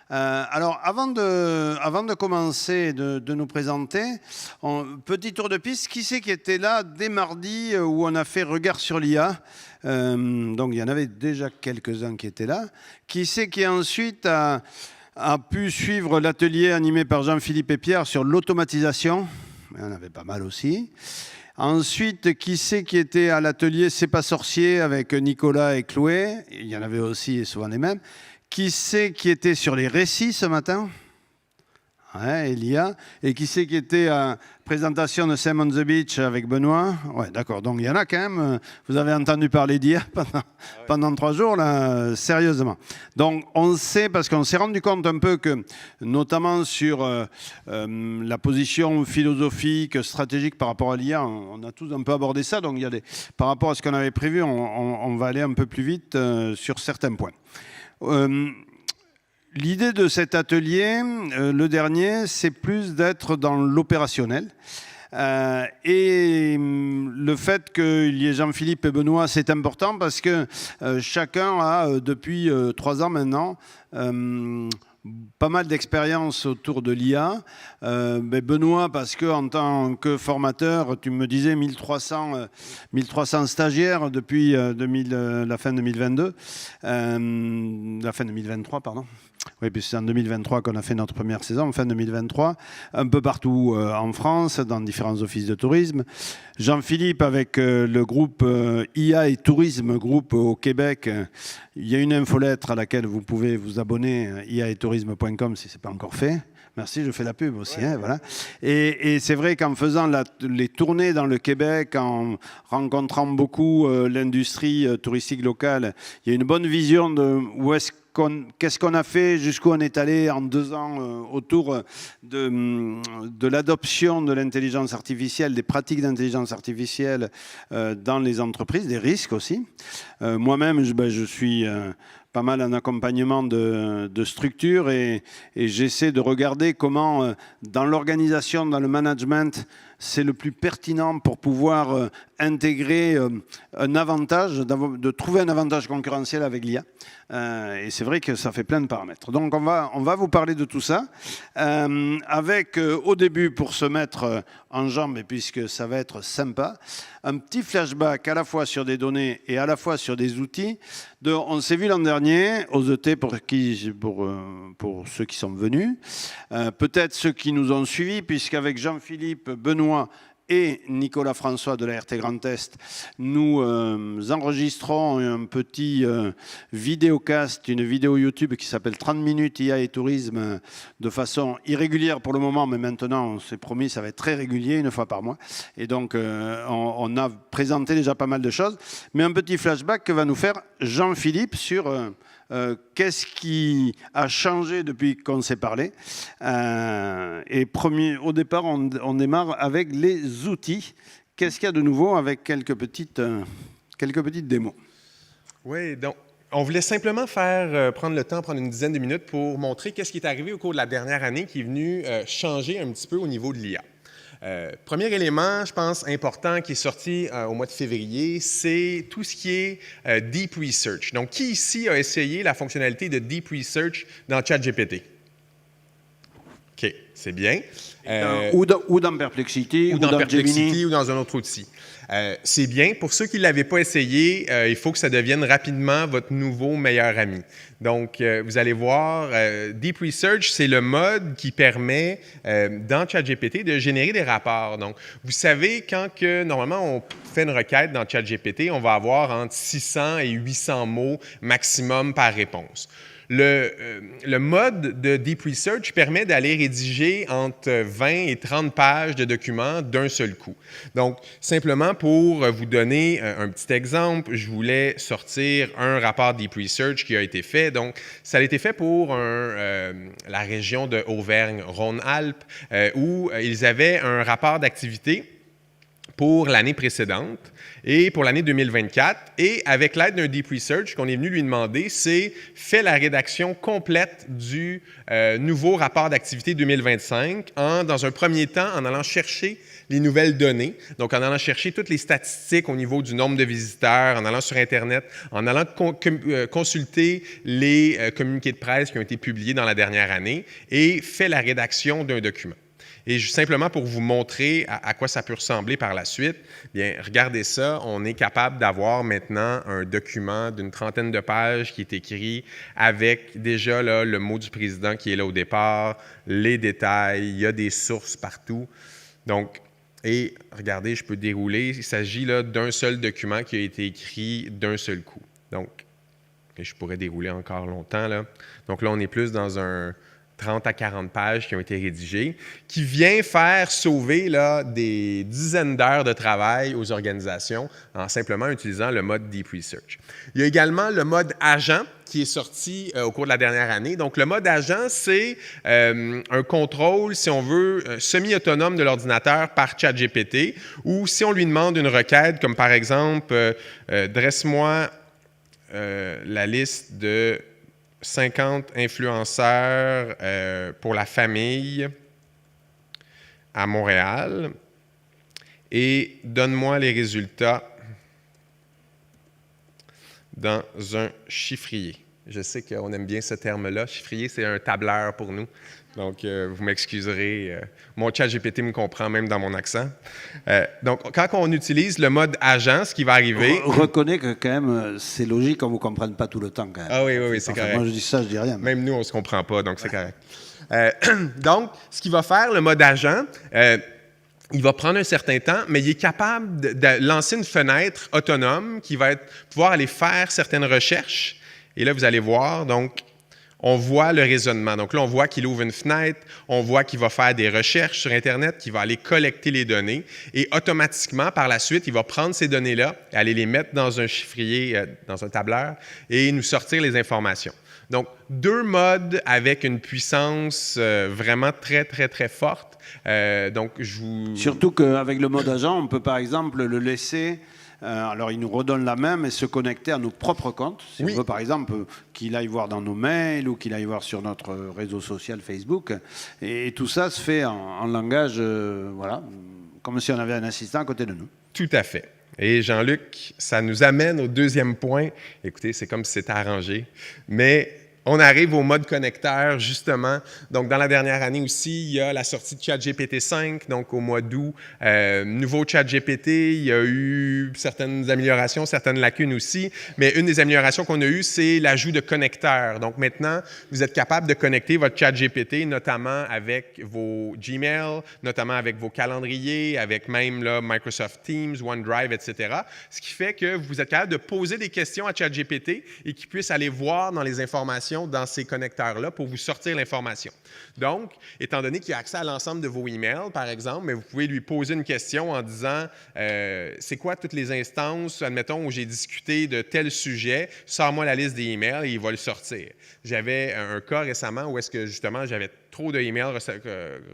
Alors, avant de commencer, de nous présenter, petit tour de piste. Qui c'est qui était là dès mardi où on a fait Regard sur l'IA? Donc, il y en avait déjà quelques-uns qui étaient là. Qui c'est qui ensuite a pu suivre l'atelier animé par Jean-Philippe et Pierre sur l'automatisation? Il y en avait pas mal aussi. Ensuite, qui c'est qui était à l'atelier C'est pas sorcier avec Nicolas et Chloé? Il y en avait aussi, souvent les mêmes. Qui c'est qui était sur les récits ce matin? Ouais, Elia. Et qui c'est qui était à présentation de Sam on the Beach avec Benoît? Ouais, d'accord. Donc il y en a quand même. Vous avez entendu parler d'IA pendant 3 jours, là, sérieusement. Donc on sait, parce qu'on s'est rendu compte un peu que, notamment sur la position philosophique, stratégique par rapport à l'IA, on a tous un peu abordé ça. Donc il y a par rapport à ce qu'on avait prévu, on va aller un peu plus vite sur certains points. L'idée de cet atelier, le dernier, c'est plus d'être dans l'opérationnel. Et le fait qu'il y ait Jean-Philippe et Benoît, c'est important parce que chacun a, depuis 3 ans maintenant, pas mal d'expérience autour de l'IA. Benoît, parce qu'en tant que formateur, tu me disais 1300 stagiaires depuis la fin 2022, la fin 2023, pardon. Oui, puis c'est en 2023 qu'on a fait notre première saison, en fin 2023, un peu partout en France, dans différents offices de tourisme. Jean-Philippe, avec le groupe IA et Tourisme Groupe au Québec, il y a une infolettre à laquelle vous pouvez vous abonner, iaetourisme.com si ce n'est pas encore fait. Merci, je fais la pub aussi. Ouais, voilà. Et c'est vrai qu'en faisant les tournées dans le Québec, en rencontrant beaucoup l'industrie touristique locale, il y a une bonne vision de qu'est-ce qu'on a fait, jusqu'où on est allé en 2 ans autour de l'adoption de l'intelligence artificielle, des pratiques d'intelligence artificielle dans les entreprises, des risques aussi. Moi-même, je suis pas mal en accompagnement de structures et j'essaie de regarder comment, dans l'organisation, dans le management, c'est le plus pertinent pour pouvoir intégrer un avantage, de trouver un avantage concurrentiel avec l'IA. Et c'est vrai que ça fait plein de paramètres. Donc on va vous parler de tout ça, avec au début, pour se mettre en jambe, et puisque ça va être sympa, un petit flashback à la fois sur des données et à la fois sur des outils. On s'est vu l'an dernier aux ET pour ceux qui sont venus, peut-être ceux qui nous ont suivis, puisqu'avec Jean-Philippe, Benoît et Nicolas François de la RT Grand Est, nous enregistrons un petit vidéocast, une vidéo YouTube qui s'appelle 30 minutes IA et tourisme, de façon irrégulière pour le moment, mais maintenant on s'est promis, ça va être très régulier, 1 fois par mois. Et donc on a présenté déjà pas mal de choses, mais un petit flashback que va nous faire Jean-Philippe sur qu'est-ce qui a changé depuis qu'on s'est parlé. Et au départ, on démarre avec les outils. Qu'est-ce qu'il y a de nouveau avec quelques petites démos? Oui, donc on voulait simplement prendre le temps, prendre une dizaine de minutes pour montrer qu'est-ce qui est arrivé au cours de la dernière année qui est venu changer un petit peu au niveau de l'IA. Premier élément, je pense, important qui est sorti au mois de février, c'est tout ce qui est Deep Research. Donc, qui ici a essayé la fonctionnalité de Deep Research dans ChatGPT? OK, c'est bien. Ou dans Perplexity, ou dans Perplexity, Gemini. ou dans un autre outil. C'est bien. Pour ceux qui ne l'avaient pas essayé, il faut que ça devienne rapidement votre nouveau meilleur ami. Donc, vous allez voir, Deep Research, c'est le mode qui permet, dans ChatGPT, de générer des rapports. Donc, vous savez, normalement, on fait une requête dans ChatGPT, on va avoir entre 600 et 800 mots maximum par réponse. Le mode de Deep Research permet d'aller rédiger entre 20 et 30 pages de documents d'un seul coup. Donc, simplement pour vous donner un petit exemple, je voulais sortir un rapport Deep Research qui a été fait. Donc, ça a été fait pour la région de Auvergne-Rhône-Alpes où ils avaient un rapport d'activité pour l'année précédente et pour l'année 2024. Et avec l'aide d'un Deep Research, qu'on est venu lui demander, c'est fait la rédaction complète du nouveau rapport d'activité 2025 dans un premier temps, en allant chercher les nouvelles données. Donc, en allant chercher toutes les statistiques au niveau du nombre de visiteurs, en allant sur Internet, en allant consulter les communiqués de presse qui ont été publiés dans la dernière année et fait la rédaction d'un document. Et simplement pour vous montrer à quoi ça peut ressembler par la suite, bien, regardez ça, on est capable d'avoir maintenant un document d'une 30aine de pages qui est écrit avec déjà là, le mot du président qui est là au départ, les détails, il y a des sources partout. Donc, et regardez, je peux dérouler, il s'agit là d'un seul document qui a été écrit d'un seul coup. Donc, et je pourrais dérouler encore longtemps là. Donc là, on est plus dans un 30 à 40 pages qui ont été rédigées, qui vient faire sauver là, des dizaines d'heures de travail aux organisations en simplement utilisant le mode Deep Research. Il y a également le mode agent qui est sorti au cours de la dernière année. Donc, le mode agent, c'est un contrôle, si on veut, semi-autonome de l'ordinateur par ChatGPT, ou si on lui demande une requête, comme par exemple, dresse-moi la liste de 50 influenceurs pour la famille à Montréal et donne-moi les résultats dans un chiffrier. Je sais qu'on aime bien ce terme-là. Chiffrier, c'est un tableur pour nous. Donc, vous m'excuserez. Mon ChatGPT me comprend même dans mon accent. Donc, quand on utilise le mode agent, ce qui va arriver... Reconnais que quand même, c'est logique qu'on ne vous comprenne pas tout le temps quand même. Ah oui, c'est correct. Moi, je dis ça, je dis rien. Même nous, on ne se comprend pas, donc c'est correct. Donc, ce qu'il va faire, le mode agent, il va prendre un certain temps, mais il est capable de lancer une fenêtre autonome qui va pouvoir aller faire certaines recherches. Et là, vous allez voir, donc, on voit le raisonnement. Donc là, on voit qu'il ouvre une fenêtre, on voit qu'il va faire des recherches sur Internet, qu'il va aller collecter les données et automatiquement, par la suite, il va prendre ces données-là, aller les mettre dans un chiffrier, dans un tableur et nous sortir les informations. Donc, deux modes avec une puissance vraiment très, très, très forte. Donc, Surtout qu'avec le mode agent, on peut par exemple le laisser... alors, il nous redonne la main, mais se connecter à nos propres comptes. Si on veut, par exemple, qu'il aille voir dans nos mails ou qu'il aille voir sur notre réseau social Facebook. Et tout ça se fait en langage, voilà, comme si on avait un assistant à côté de nous. Tout à fait. Et Jean-Luc, ça nous amène au deuxième point. Écoutez, c'est comme si c'était arrangé, mais... On arrive au mode connecteur, justement. Donc, dans la dernière année aussi, il y a la sortie de ChatGPT 5, donc au mois d'août. Nouveau ChatGPT, il y a eu certaines améliorations, certaines lacunes aussi. Mais une des améliorations qu'on a eues, c'est l'ajout de connecteurs. Donc, maintenant, vous êtes capable de connecter votre ChatGPT, notamment avec vos Gmail, notamment avec vos calendriers, avec même là, Microsoft Teams, OneDrive, etc. Ce qui fait que vous êtes capable de poser des questions à ChatGPT et qu'il puisse aller voir dans les informations dans ces connecteurs-là pour vous sortir l'information. Donc, étant donné qu'il a accès à l'ensemble de vos emails, par exemple, mais vous pouvez lui poser une question en disant c'est quoi toutes les instances, admettons, où j'ai discuté de tel sujet, sors-moi la liste des emails et il va le sortir. J'avais un cas récemment où est-ce que justement j'avais trop de emails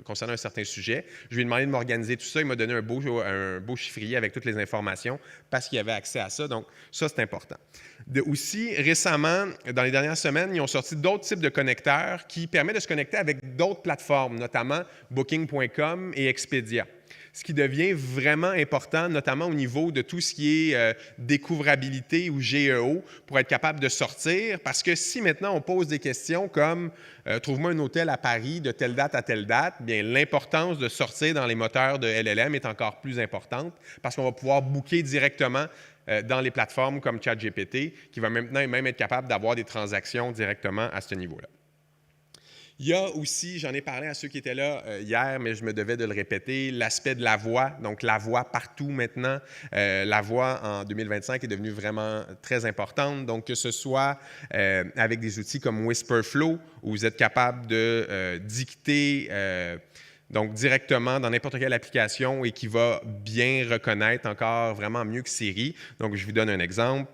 concernant un certain sujet. Je lui ai demandé de m'organiser tout ça. Il m'a donné un beau chiffrier avec toutes les informations parce qu'il avait accès à ça. Donc, ça, c'est important. Aussi, récemment, dans les dernières semaines, ils ont sorti d'autres types de connecteurs qui permettent de se connecter avec d'autres plateformes, notamment Booking.com et Expedia. Ce qui devient vraiment important, notamment au niveau de tout ce qui est découvrabilité ou GEO, pour être capable de sortir. Parce que si maintenant on pose des questions comme « Trouve-moi un hôtel à Paris de telle date à telle date », bien l'importance de sortir dans les moteurs de LLM est encore plus importante parce qu'on va pouvoir booker directement dans les plateformes comme ChatGPT, qui va maintenant même être capable d'avoir des transactions directement à ce niveau-là. Il y a aussi, j'en ai parlé à ceux qui étaient là hier, mais je me devais de le répéter, l'aspect de la voix. Donc, la voix partout maintenant. La voix en 2025 est devenue vraiment très importante. Donc, que ce soit avec des outils comme Whisperflow, où vous êtes capable de dicter donc directement dans n'importe quelle application et qui va bien reconnaître encore vraiment mieux que Siri. Donc, je vous donne un exemple.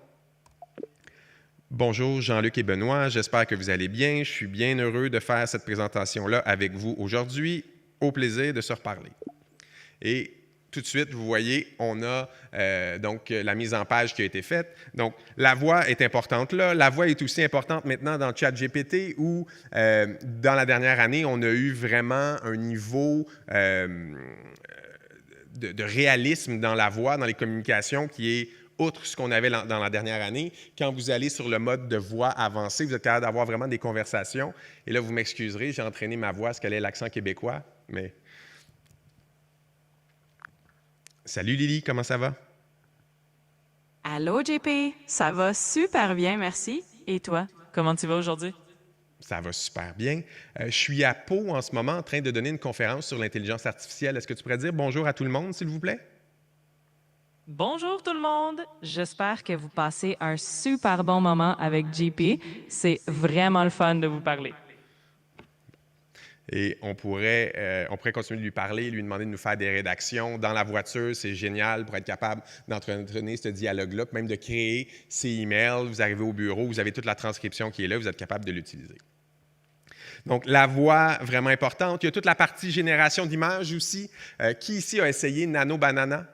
Bonjour Jean-Luc et Benoît, j'espère que vous allez bien. Je suis bien heureux de faire cette présentation-là avec vous aujourd'hui. Au plaisir de se reparler. Et tout de suite, vous voyez, on a donc la mise en page qui a été faite. Donc, la voix est importante là. La voix est aussi importante maintenant dans ChatGPT où, dans la dernière année, on a eu vraiment un niveau de réalisme dans la voix, dans les communications, qui est outre ce qu'on avait dans la dernière année. Quand vous allez sur le mode de voix avancé, vous êtes capable d'avoir vraiment des conversations. Et là, vous m'excuserez, j'ai entraîné ma voix à ce qu'elle ait l'accent québécois, mais... Salut Lily, comment ça va? Allô, JP, ça va super bien, merci. Et toi, comment tu vas aujourd'hui? Ça va super bien. Je suis à Pau en ce moment en train de donner une conférence sur l'intelligence artificielle. Est-ce que tu pourrais dire bonjour à tout le monde, s'il vous plaît? Bonjour tout le monde! J'espère que vous passez un super bon moment avec JP. C'est vraiment le fun de vous parler. Et on pourrait continuer de lui parler, lui demander de nous faire des rédactions. Dans la voiture, c'est génial pour être capable d'entraîner ce dialogue-là, même de créer ses emails. Vous arrivez au bureau, vous avez toute la transcription qui est là, vous êtes capable de l'utiliser. Donc, la voix, vraiment importante. Il y a toute la partie génération d'images aussi. Qui ici a essayé Nano Banana?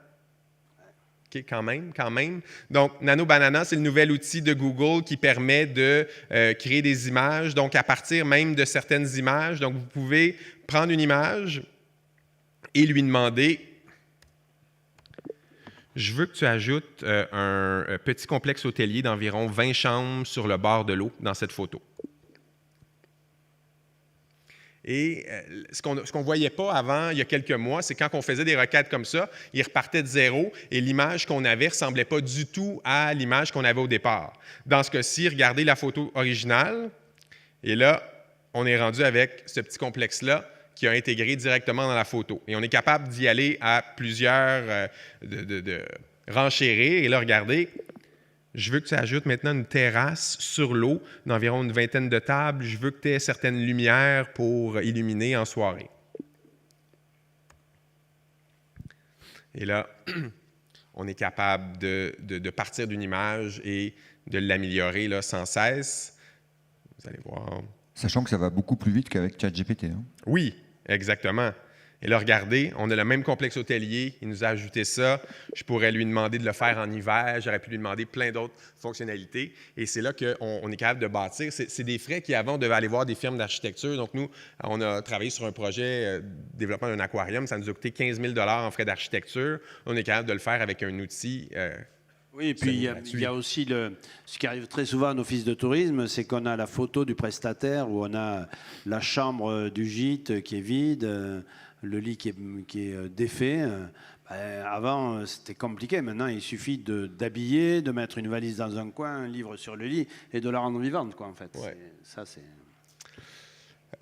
OK, quand même. Donc, Nano Banana, c'est le nouvel outil de Google qui permet de créer des images, donc à partir même de certaines images. Donc, vous pouvez prendre une image et lui demander « Je veux que tu ajoutes un petit complexe hôtelier d'environ 20 chambres sur le bord de l'eau dans cette photo. » Et ce qu'on ne voyait pas avant, il y a quelques mois, c'est quand on faisait des requêtes comme ça, il repartait de zéro et l'image qu'on avait ne ressemblait pas du tout à l'image qu'on avait au départ. Dans ce cas-ci, regardez la photo originale et là, on est rendu avec ce petit complexe-là qui a intégré directement dans la photo. Et on est capable d'y aller à plusieurs, de renchérir. Et là, regardez, je veux que tu ajoutes maintenant une terrasse sur l'eau d'environ une vingtaine de tables. Je veux que tu aies certaines lumières pour illuminer en soirée. Et là, on est capable de partir d'une image et de l'améliorer là, sans cesse. Vous allez voir. Sachant que ça va beaucoup plus vite qu'avec ChatGPT. Hein? Oui, exactement. Et là, regardez, on a le même complexe hôtelier, il nous a ajouté ça. Je pourrais lui demander de le faire en hiver, j'aurais pu lui demander plein d'autres fonctionnalités. Et c'est là qu'on est capable de bâtir. C'est des frais qui, avant, on devait aller voir des firmes d'architecture. Donc, nous, on a travaillé sur un projet développement d'un aquarium. Ça nous a coûté 15 000 en frais d'architecture. On est capable de le faire avec un outil. Oui, et puis il y a aussi ce qui arrive très souvent en office de tourisme, c'est qu'on a la photo du prestataire où on a la chambre du gîte qui est vide, le lit qui est défait. Avant, c'était compliqué. Maintenant, il suffit d'habiller, de mettre une valise dans un coin, un livre sur le lit et de la rendre vivante, quoi, en fait. Ouais. Ça, c'est...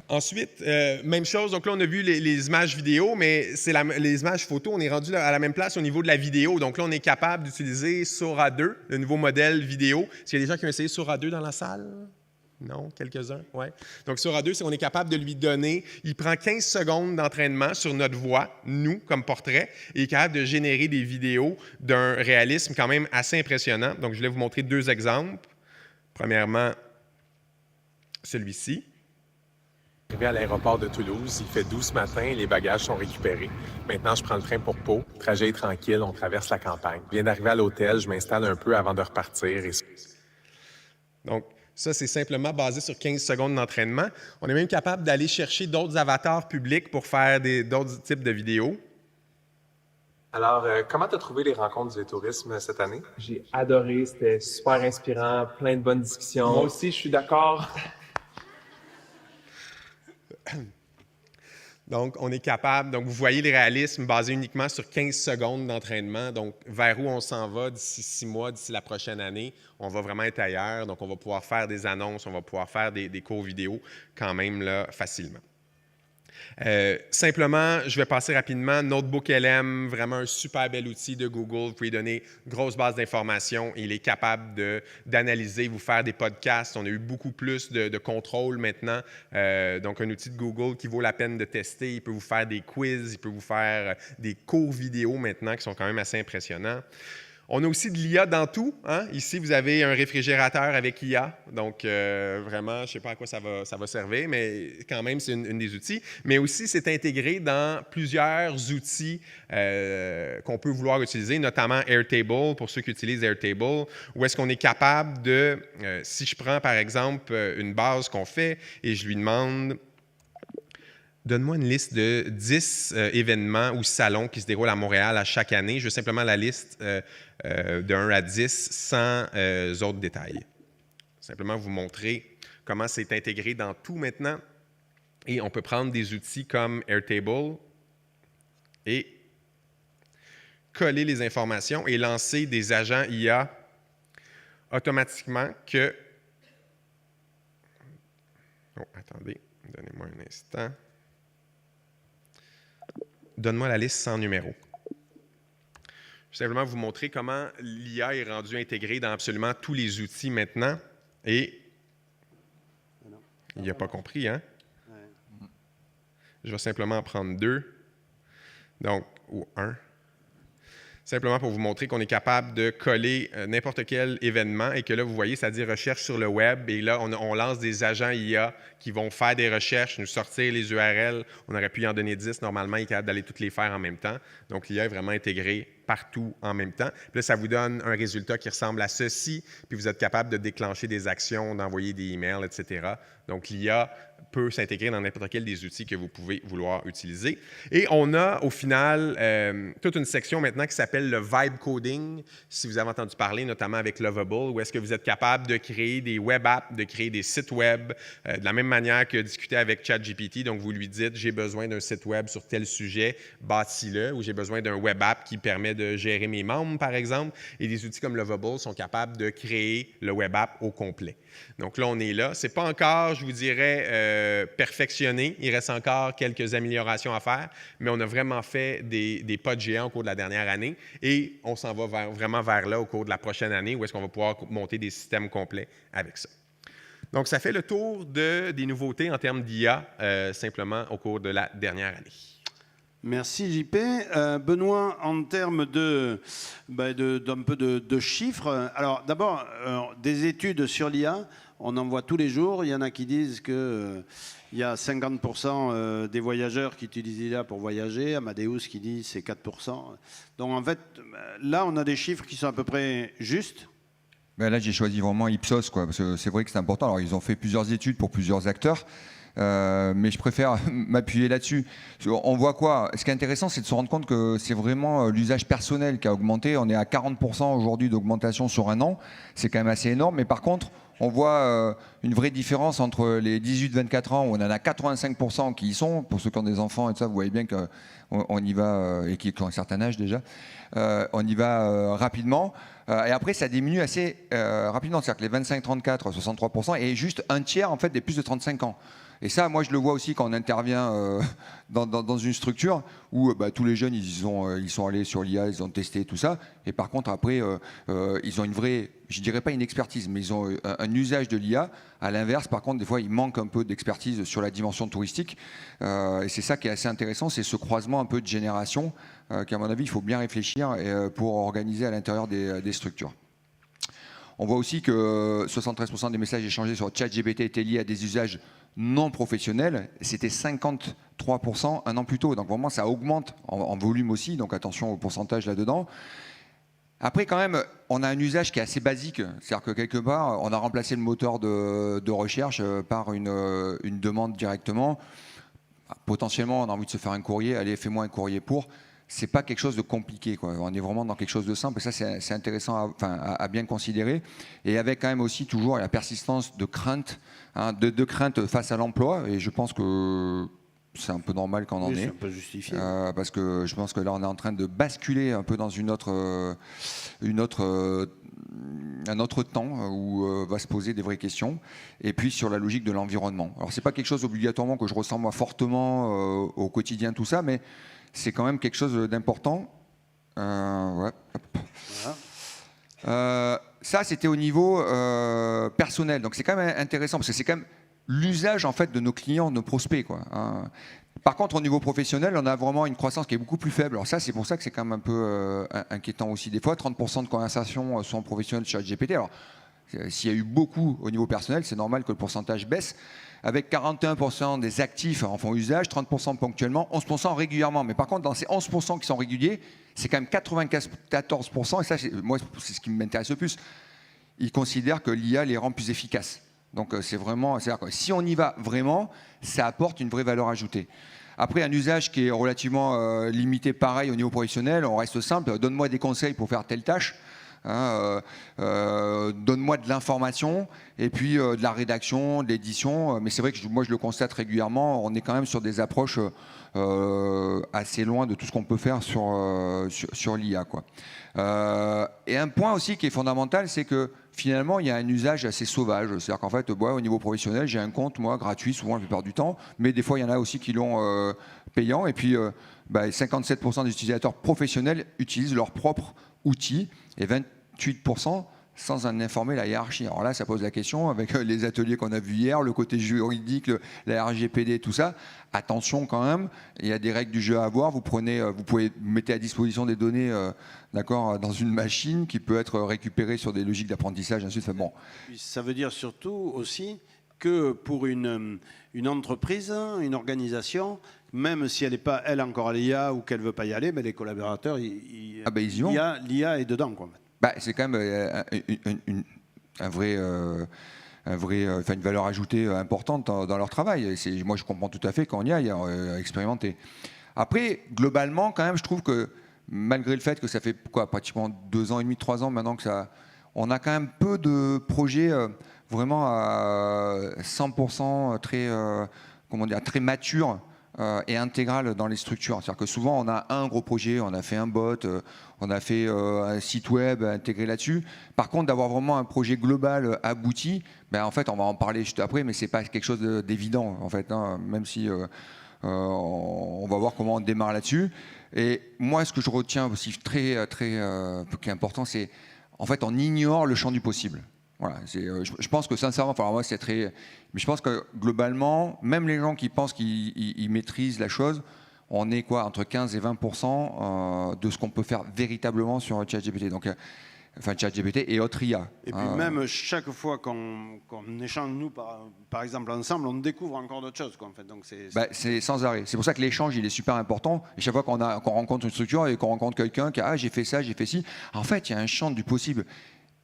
Ensuite, même chose, donc là, on a vu les images vidéo, mais c'est les images photo, on est rendu à la même place au niveau de la vidéo. Donc là, on est capable d'utiliser Sora 2, le nouveau modèle vidéo. Est-ce qu'il y a des gens qui ont essayé Sora 2 dans la salle? Non? Quelques-uns? Oui. Donc, Sora 2, c'est qu'on est capable de lui donner, il prend 15 secondes d'entraînement sur notre voix, nous, comme portrait, et il est capable de générer des vidéos d'un réalisme quand même assez impressionnant. Donc, je vais vous montrer deux exemples. Premièrement, celui-ci. Arrivé à l'aéroport de Toulouse, il fait 12 ce matin, les bagages sont récupérés. Maintenant, je prends le train pour Pau. Le trajet est tranquille, on traverse la campagne. Je viens d'arriver à l'hôtel, je m'installe un peu avant de repartir. Donc, ça, c'est simplement basé sur 15 secondes d'entraînement. On est même capable d'aller chercher d'autres avatars publics pour faire d'autres types de vidéos. Alors, comment tu as trouvé les rencontres du tourisme cette année? J'ai adoré, c'était super inspirant, plein de bonnes discussions. Moi aussi, je suis d'accord. Donc, on est capable, donc vous voyez le réalisme basé uniquement sur 15 secondes d'entraînement. Donc, vers où on s'en va d'ici 6 mois, d'ici la prochaine année, on va vraiment être ailleurs. Donc, on va pouvoir faire des annonces, on va pouvoir faire des cours vidéo quand même là, facilement. Simplement, je vais passer rapidement. Notebook LM, vraiment un super bel outil de Google. Vous pouvez donner une grosse base d'informations. Il est capable d'analyser, vous faire des podcasts. On a eu beaucoup plus de contrôle maintenant. Donc, un outil de Google qui vaut la peine de tester. Il peut vous faire des quiz, il peut vous faire des cours vidéo maintenant qui sont quand même assez impressionnants. On a aussi de l'IA dans tout. Hein? Ici, vous avez un réfrigérateur avec IA. Donc, vraiment, je ne sais pas à quoi ça va servir, mais quand même, c'est une des outils. Mais aussi, c'est intégré dans plusieurs outils qu'on peut vouloir utiliser, notamment Airtable, pour ceux qui utilisent Airtable, où est-ce qu'on est capable de, si je prends par exemple une base qu'on fait et je lui demande donne-moi une liste de 10 événements ou salons qui se déroulent à Montréal à chaque année. Je veux simplement la liste de 1 à 10 sans autres détails. Simplement vous montrer comment c'est intégré dans tout maintenant. Et on peut prendre des outils comme Airtable et coller les informations et lancer des agents IA automatiquement que... Oh, attendez, donnez-moi un instant. Donne-moi la liste sans numéro. Je vais simplement vous montrer comment l'IA est rendue intégrée dans absolument tous les outils maintenant. Et il n'a pas compris, hein? Je vais simplement en prendre 2. Donc, ou 1. Simplement pour vous montrer qu'on est capable de coller n'importe quel événement et que là, vous voyez, ça dit recherche sur le web. Et là, on lance des agents IA qui vont faire des recherches, nous sortir les URL. On aurait pu y en donner 10. Normalement, il est capable d'aller toutes les faire en même temps. Donc, l'IA est vraiment intégrée partout en même temps. Puis là, ça vous donne un résultat qui ressemble à ceci. Puis vous êtes capable de déclencher des actions, d'envoyer des emails, etc. Donc, l'IA peut s'intégrer dans n'importe quel des outils que vous pouvez vouloir utiliser. Et on a, au final, toute une section maintenant qui s'appelle le vibe coding, si vous avez entendu parler, notamment avec Lovable, où est-ce que vous êtes capable de créer des web apps, de créer des sites web, de la même manière que discuter avec ChatGPT. Donc, vous lui dites, j'ai besoin d'un site web sur tel sujet, bâtis-le, ou j'ai besoin d'un web app qui permet de gérer mes membres, par exemple. Et des outils comme Lovable sont capables de créer le web app au complet. Donc là, on est là. Ce n'est pas encore, je vous dirais, perfectionné. Il reste encore quelques améliorations à faire, mais on a vraiment fait des pas de géant au cours de la dernière année et on s'en va vraiment vers là au cours de la prochaine année où est-ce qu'on va pouvoir monter des systèmes complets avec ça. Donc, ça fait le tour des nouveautés en termes d'IA, simplement au cours de la dernière année. Merci JP. Benoît, en termes d'un peu de chiffres, alors d'abord, des études sur l'IA, on en voit tous les jours. Il y en a qui disent qu'il y a 50% des voyageurs qui utilisent l'IA pour voyager. Amadeus qui dit c'est 4%. Donc en fait, là, on a des chiffres qui sont à peu près justes. Ben là, j'ai choisi vraiment Ipsos, quoi, parce que c'est vrai que c'est important. Alors, ils ont fait plusieurs études pour plusieurs acteurs. Mais je préfère m'appuyer là-dessus. On voit quoi? Ce qui est intéressant, c'est de se rendre compte que c'est vraiment l'usage personnel qui a augmenté. On est à 40% aujourd'hui d'augmentation sur un an. C'est quand même assez énorme. Mais par contre, on voit une vraie différence entre les 18-24 ans où on en a 85% qui y sont. Pour ceux qui ont des enfants et tout ça, vous voyez bien qu'on y va, et qui ont un certain âge déjà, on y va rapidement. Et après, ça diminue assez rapidement. C'est-à-dire que les 25-34, 63%, et juste un tiers en fait, des plus de 35 ans. Et ça, moi, je le vois aussi quand on intervient dans une structure où tous les jeunes, ils sont allés sur l'IA, ils ont testé tout ça. Et par contre, après, ils ont une vraie, je ne dirais pas une expertise, mais ils ont un usage de l'IA. À l'inverse, par contre, des fois, il manque un peu d'expertise sur la dimension touristique. Et c'est ça qui est assez intéressant, c'est ce croisement un peu de génération qu'à mon avis, il faut bien réfléchir pour organiser à l'intérieur des structures. On voit aussi que 73% des messages échangés sur ChatGPT étaient liés à des usages non professionnels. C'était 53% un an plus tôt. Donc vraiment, ça augmente en volume aussi. Donc attention au pourcentage là-dedans. Après, quand même, on a un usage qui est assez basique. C'est-à-dire que quelque part, on a remplacé le moteur de recherche par une demande directement. Potentiellement, on a envie de se faire un courrier. Allez, fais-moi un courrier pour. C'est pas quelque chose de compliqué, quoi. On est vraiment dans quelque chose de simple et ça c'est intéressant à bien considérer, et avec quand même aussi toujours la persistance de crainte, hein, de crainte face à l'emploi, et je pense que c'est un peu normal qu'on en ait. C'est un peu justifié. Parce que je pense que là on est en train de basculer un peu dans un autre temps où va se poser des vraies questions, et puis sur la logique de l'environnement. Alors c'est pas quelque chose obligatoirement que je ressens moi fortement au quotidien tout ça, mais c'est quand même quelque chose d'important. Ouais. Ça, c'était au niveau personnel. Donc, c'est quand même intéressant parce que c'est quand même l'usage en fait de nos clients, de nos prospects, quoi, hein. Par contre, au niveau professionnel, on a vraiment une croissance qui est beaucoup plus faible. Alors ça, c'est pour ça que c'est quand même un peu inquiétant aussi des fois. 30% de conversations sont professionnelles sur GPT. Alors, s'il y a eu beaucoup au niveau personnel, c'est normal que le pourcentage baisse. Avec 41% des actifs en font usage, 30% ponctuellement, 11% régulièrement. Mais par contre, dans ces 11% qui sont réguliers, c'est quand même 94%, et ça, moi, c'est ce qui m'intéresse le plus. Ils considèrent que l'IA les rend plus efficaces. Donc c'est-à-dire que si on y va vraiment, ça apporte une vraie valeur ajoutée. Après, un usage qui est relativement limité, pareil, au niveau professionnel, on reste simple, donne-moi des conseils pour faire telle tâche. Donne-moi de l'information et puis de la rédaction, de l'édition. Mais c'est vrai que moi je le constate régulièrement, on est quand même sur des approches assez loin de tout ce qu'on peut faire sur l'IA, quoi. Et un point aussi qui est fondamental, c'est que finalement il y a un usage assez sauvage. C'est-à-dire qu'en fait, au niveau professionnel, j'ai un compte moi gratuit souvent la plupart du temps, mais des fois il y en a aussi qui l'ont payant. Et puis 57% des utilisateurs professionnels utilisent leur propre outils et 28% sans en informer la hiérarchie. Alors là, ça pose la question avec les ateliers qu'on a vus hier, le côté juridique, la RGPD, tout ça. Attention quand même, il y a des règles du jeu à avoir. Vous mettez à disposition des données, d'accord, dans une machine qui peut être récupérée sur des logiques d'apprentissage, ainsi de suite. Bon. Ça veut dire surtout aussi que pour une entreprise, une organisation, même si elle n'est pas, elle, encore à l'IA ou qu'elle ne veut pas y aller, mais les collaborateurs, ils y vont. L'IA est dedans, quoi. C'est quand même une valeur ajoutée importante dans leur travail. Moi, je comprends tout à fait qu'on y aille expérimenter. Après, globalement, quand même, je trouve que malgré le fait que ça fait pratiquement 2 ans et demi, 3 ans maintenant que on a quand même peu de projets vraiment à 100% très matures et intégrale dans les structures. C'est-à-dire que souvent, on a un gros projet, on a fait un bot, on a fait un site web intégré là-dessus. Par contre, d'avoir vraiment un projet global abouti, en fait, on va en parler juste après, mais c'est pas quelque chose d'évident, en fait, hein, même si on va voir comment on démarre là-dessus. Et moi, ce que je retiens aussi qui est important, c'est en fait, on ignore le champ du possible. Voilà, je pense que sincèrement, moi c'est très, mais je pense que globalement, même les gens qui pensent qu'ils maîtrisent la chose, on est entre 15 et 20% de ce qu'on peut faire véritablement sur ChatGPT. Donc, ChatGPT et autres IA. Et puis même chaque fois qu'on échange, nous, par exemple, ensemble, on découvre encore d'autres choses, quoi, en fait. Donc c'est sans arrêt. C'est pour ça que l'échange, il est super important. Et chaque fois qu'on rencontre une structure et qu'on rencontre quelqu'un qui a j'ai fait ça, j'ai fait ci, en fait, il y a un champ du possible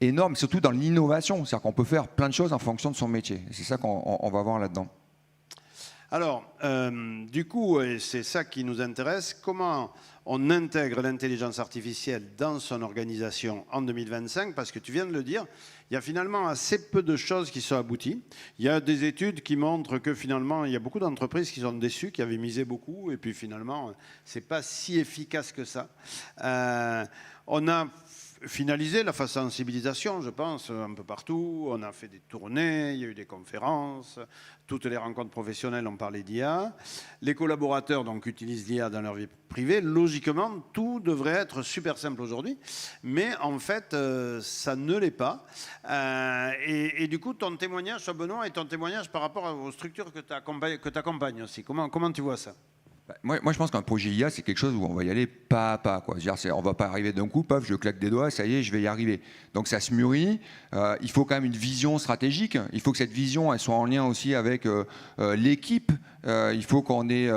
énorme, surtout dans l'innovation. C'est-à-dire qu'on peut faire plein de choses en fonction de son métier. C'est ça qu'on va voir là-dedans. Alors, du coup, c'est ça qui nous intéresse. Comment on intègre l'intelligence artificielle dans son organisation en 2025? Parce que tu viens de le dire, il y a finalement assez peu de choses qui sont abouties. Il y a des études qui montrent que finalement, il y a beaucoup d'entreprises qui sont déçues, qui avaient misé beaucoup, et puis finalement, c'est pas si efficace que ça. On a finaliser la sensibilisation, je pense, un peu partout. On a fait des tournées, il y a eu des conférences, toutes les rencontres professionnelles ont parlé d'IA. Les collaborateurs donc utilisent l'IA dans leur vie privée. Logiquement, tout devrait être super simple aujourd'hui, mais en fait, ça ne l'est pas. Et du coup, ton témoignage, Benoît, et ton témoignage par rapport aux structures que tu accompagnes aussi, comment tu vois ça? Moi, je pense qu'un projet IA, c'est quelque chose où on va y aller pas à pas, quoi. C'est-à-dire, on ne va pas arriver d'un coup, paf, je claque des doigts, ça y est, je vais y arriver. Donc ça se mûrit. Il faut quand même une vision stratégique. Il faut que cette vision, elle soit en lien aussi avec l'équipe. Il faut qu'on ait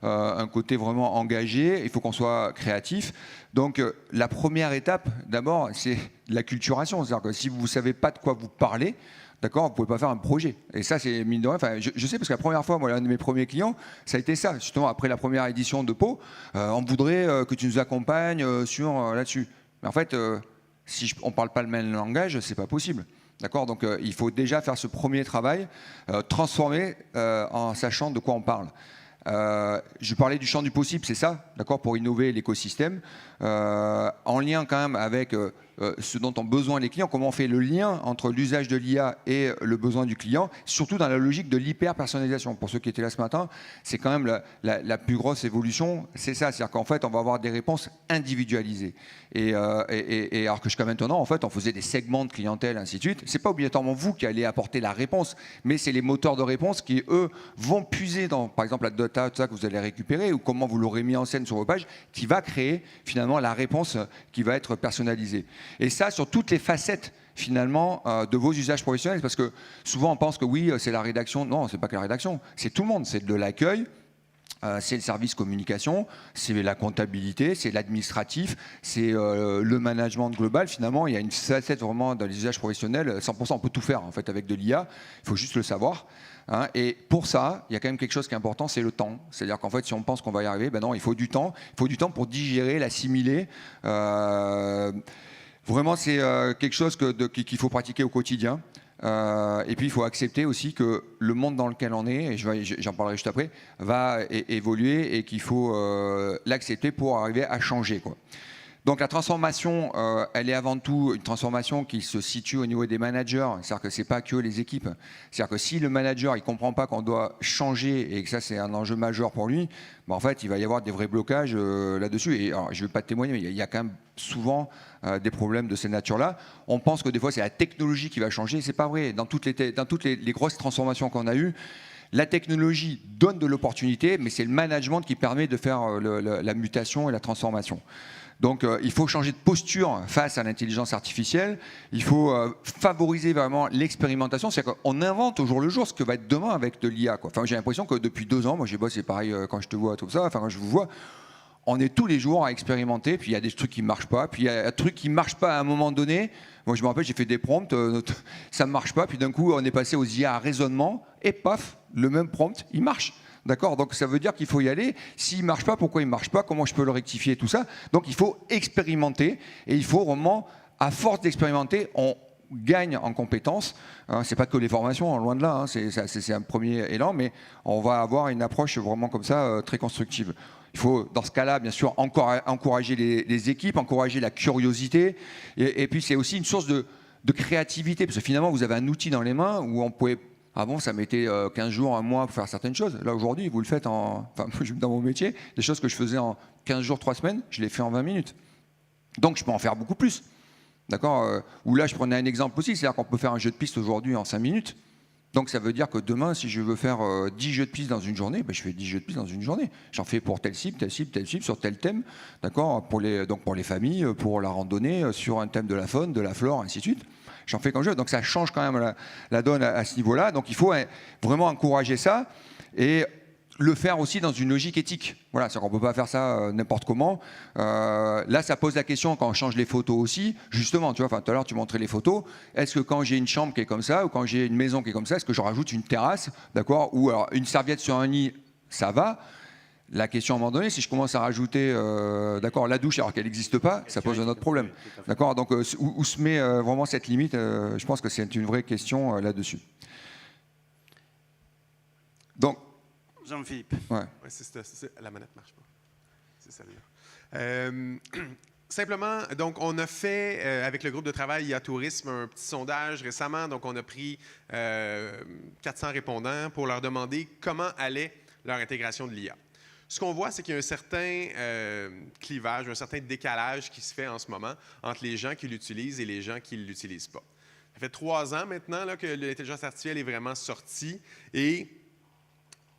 un côté vraiment engagé. Il faut qu'on soit créatif. Donc la première étape, d'abord, c'est l'acculturation. C'est-à-dire que si vous ne savez pas de quoi vous parlez, d'accord, vous ne pouvez pas faire un projet. Et ça, c'est mine de rien. Enfin, je sais parce que la première fois, moi, l'un de mes premiers clients, ça a été ça. Justement, après la première édition de Pau, on voudrait que tu nous accompagnes là-dessus. Mais en fait, si on ne parle pas le même langage, c'est pas possible. D'accord, donc il faut déjà faire ce premier travail, transformer en sachant de quoi on parle. Je parlais du champ du possible, c'est ça, d'accord, pour innover l'écosystème, en lien quand même avec ce dont ont besoin les clients, comment on fait le lien entre l'usage de l'IA et le besoin du client, surtout dans la logique de l'hyper-personnalisation. Pour ceux qui étaient là ce matin, c'est quand même la plus grosse évolution, c'est ça, c'est-à-dire qu'en fait, on va avoir des réponses individualisées. Et alors que jusqu'à maintenant, en fait, on faisait des segments de clientèle, ainsi de suite. C'est pas obligatoirement vous qui allez apporter la réponse, mais c'est les moteurs de réponse qui, eux, vont puiser dans, par exemple, la data que vous allez récupérer ou comment vous l'aurez mis en scène sur vos pages, qui va créer finalement la réponse qui va être personnalisée. Et ça, sur toutes les facettes finalement de vos usages professionnels, parce que souvent on pense que oui, c'est la rédaction. Non, c'est pas que la rédaction, c'est tout le monde, c'est de l'accueil, c'est le service communication, c'est la comptabilité, c'est l'administratif, c'est le management global. Finalement, il y a une facette vraiment dans les usages professionnels. 100%, on peut tout faire en fait avec de l'IA. Il faut juste le savoir. Hein. Et pour ça, il y a quand même quelque chose qui est important, c'est le temps. C'est-à-dire qu'en fait, si on pense qu'on va y arriver, ben non, il faut du temps. Il faut du temps pour digérer, l'assimiler. Vraiment, c'est quelque chose qu'il faut pratiquer au quotidien. Et puis il faut accepter aussi que le monde dans lequel on est, et j'en parlerai juste après, va évoluer et qu'il faut l'accepter pour arriver à changer, quoi. Donc la transformation, elle est avant tout une transformation qui se situe au niveau des managers. C'est-à-dire que ce n'est pas que les équipes. C'est-à-dire que si le manager ne comprend pas qu'on doit changer et que ça c'est un enjeu majeur pour lui, ben, en fait il va y avoir des vrais blocages là-dessus. Et alors, je ne vais pas témoigner, mais il y a quand même souvent des problèmes de cette nature-là. On pense que des fois c'est la technologie qui va changer. C'est pas vrai. Dans toutes les grosses transformations qu'on a eues, la technologie donne de l'opportunité, mais c'est le management qui permet de faire la mutation et la transformation. Donc il faut changer de posture face à l'intelligence artificielle, il faut favoriser vraiment l'expérimentation, c'est-à-dire qu'on invente au jour le jour ce que va être demain avec de l'IA. Enfin, j'ai l'impression que depuis 2 ans, moi j'ai bossé pareil quand je te vois, tout ça, enfin quand je vous vois, on est tous les jours à expérimenter, puis il y a des trucs qui ne marchent pas, puis il y a un truc qui ne marche pas à un moment donné. Moi je me rappelle, j'ai fait des prompts, ça ne marche pas, puis d'un coup on est passé aux IA à raisonnement, et paf, le même prompt, il marche. D'accord? Donc ça veut dire qu'il faut y aller. S'il ne marche pas, pourquoi il ne marche pas? Comment je peux le rectifier? Tout ça. Donc il faut expérimenter et il faut vraiment, à force d'expérimenter, on gagne en compétences. Hein, c'est pas que les formations, loin de là. Hein, c'est un premier élan, mais on va avoir une approche vraiment comme ça, très constructive. Il faut, dans ce cas-là, bien sûr, encourager les équipes, encourager la curiosité. Et puis c'est aussi une source de créativité, parce que finalement, vous avez un outil dans les mains où on pouvait... Avant, ça mettait 15 jours, 1 mois pour faire certaines choses. Là, aujourd'hui, vous le faites dans mon métier. Les choses que je faisais en 15 jours, 3 semaines, je les fais en 20 minutes. Donc, je peux en faire beaucoup plus. D'accord? Ou là, je prenais un exemple aussi. C'est-à-dire qu'on peut faire un jeu de piste aujourd'hui en 5 minutes. Donc, ça veut dire que demain, si je veux faire 10 jeux de piste dans une journée, ben, je fais 10 jeux de piste dans une journée. J'en fais pour telle cible, telle cible, telle cible, sur tel thème. D'accord? Donc, pour les familles, pour la randonnée, sur un thème de la faune, de la flore, ainsi de suite. J'en fais comme jeu, donc ça change quand même la donne à ce niveau-là. Donc il faut vraiment encourager ça et le faire aussi dans une logique éthique. Voilà, c'est-à-dire qu'on ne peut pas faire ça n'importe comment. Là, ça pose la question quand on change les photos aussi. Justement, tu vois, tout à l'heure, tu montrais les photos. Est-ce que quand j'ai une chambre qui est comme ça ou quand j'ai une maison qui est comme ça, est-ce que je rajoute une terrasse, d'accord? Ou alors une serviette sur un lit, ça va? La question à un moment donné, si je commence à rajouter d'accord, la douche alors qu'elle n'existe pas, ça pose un autre problème. D'accord, donc où se met vraiment cette limite je pense que c'est une vraie question là-dessus. Donc, Jean-Philippe. Ouais. Ouais, la manette ne marche pas. C'est celle-là. Simplement, donc, on a fait, avec le groupe de travail IA Tourisme, un petit sondage récemment. Donc, on a pris 400 répondants pour leur demander comment allait leur intégration de l'IA. Ce qu'on voit, c'est qu'il y a un certain clivage, un certain décalage qui se fait en ce moment entre les gens qui l'utilisent et les gens qui ne l'utilisent pas. Ça fait 3 ans maintenant là, que l'intelligence artificielle est vraiment sortie et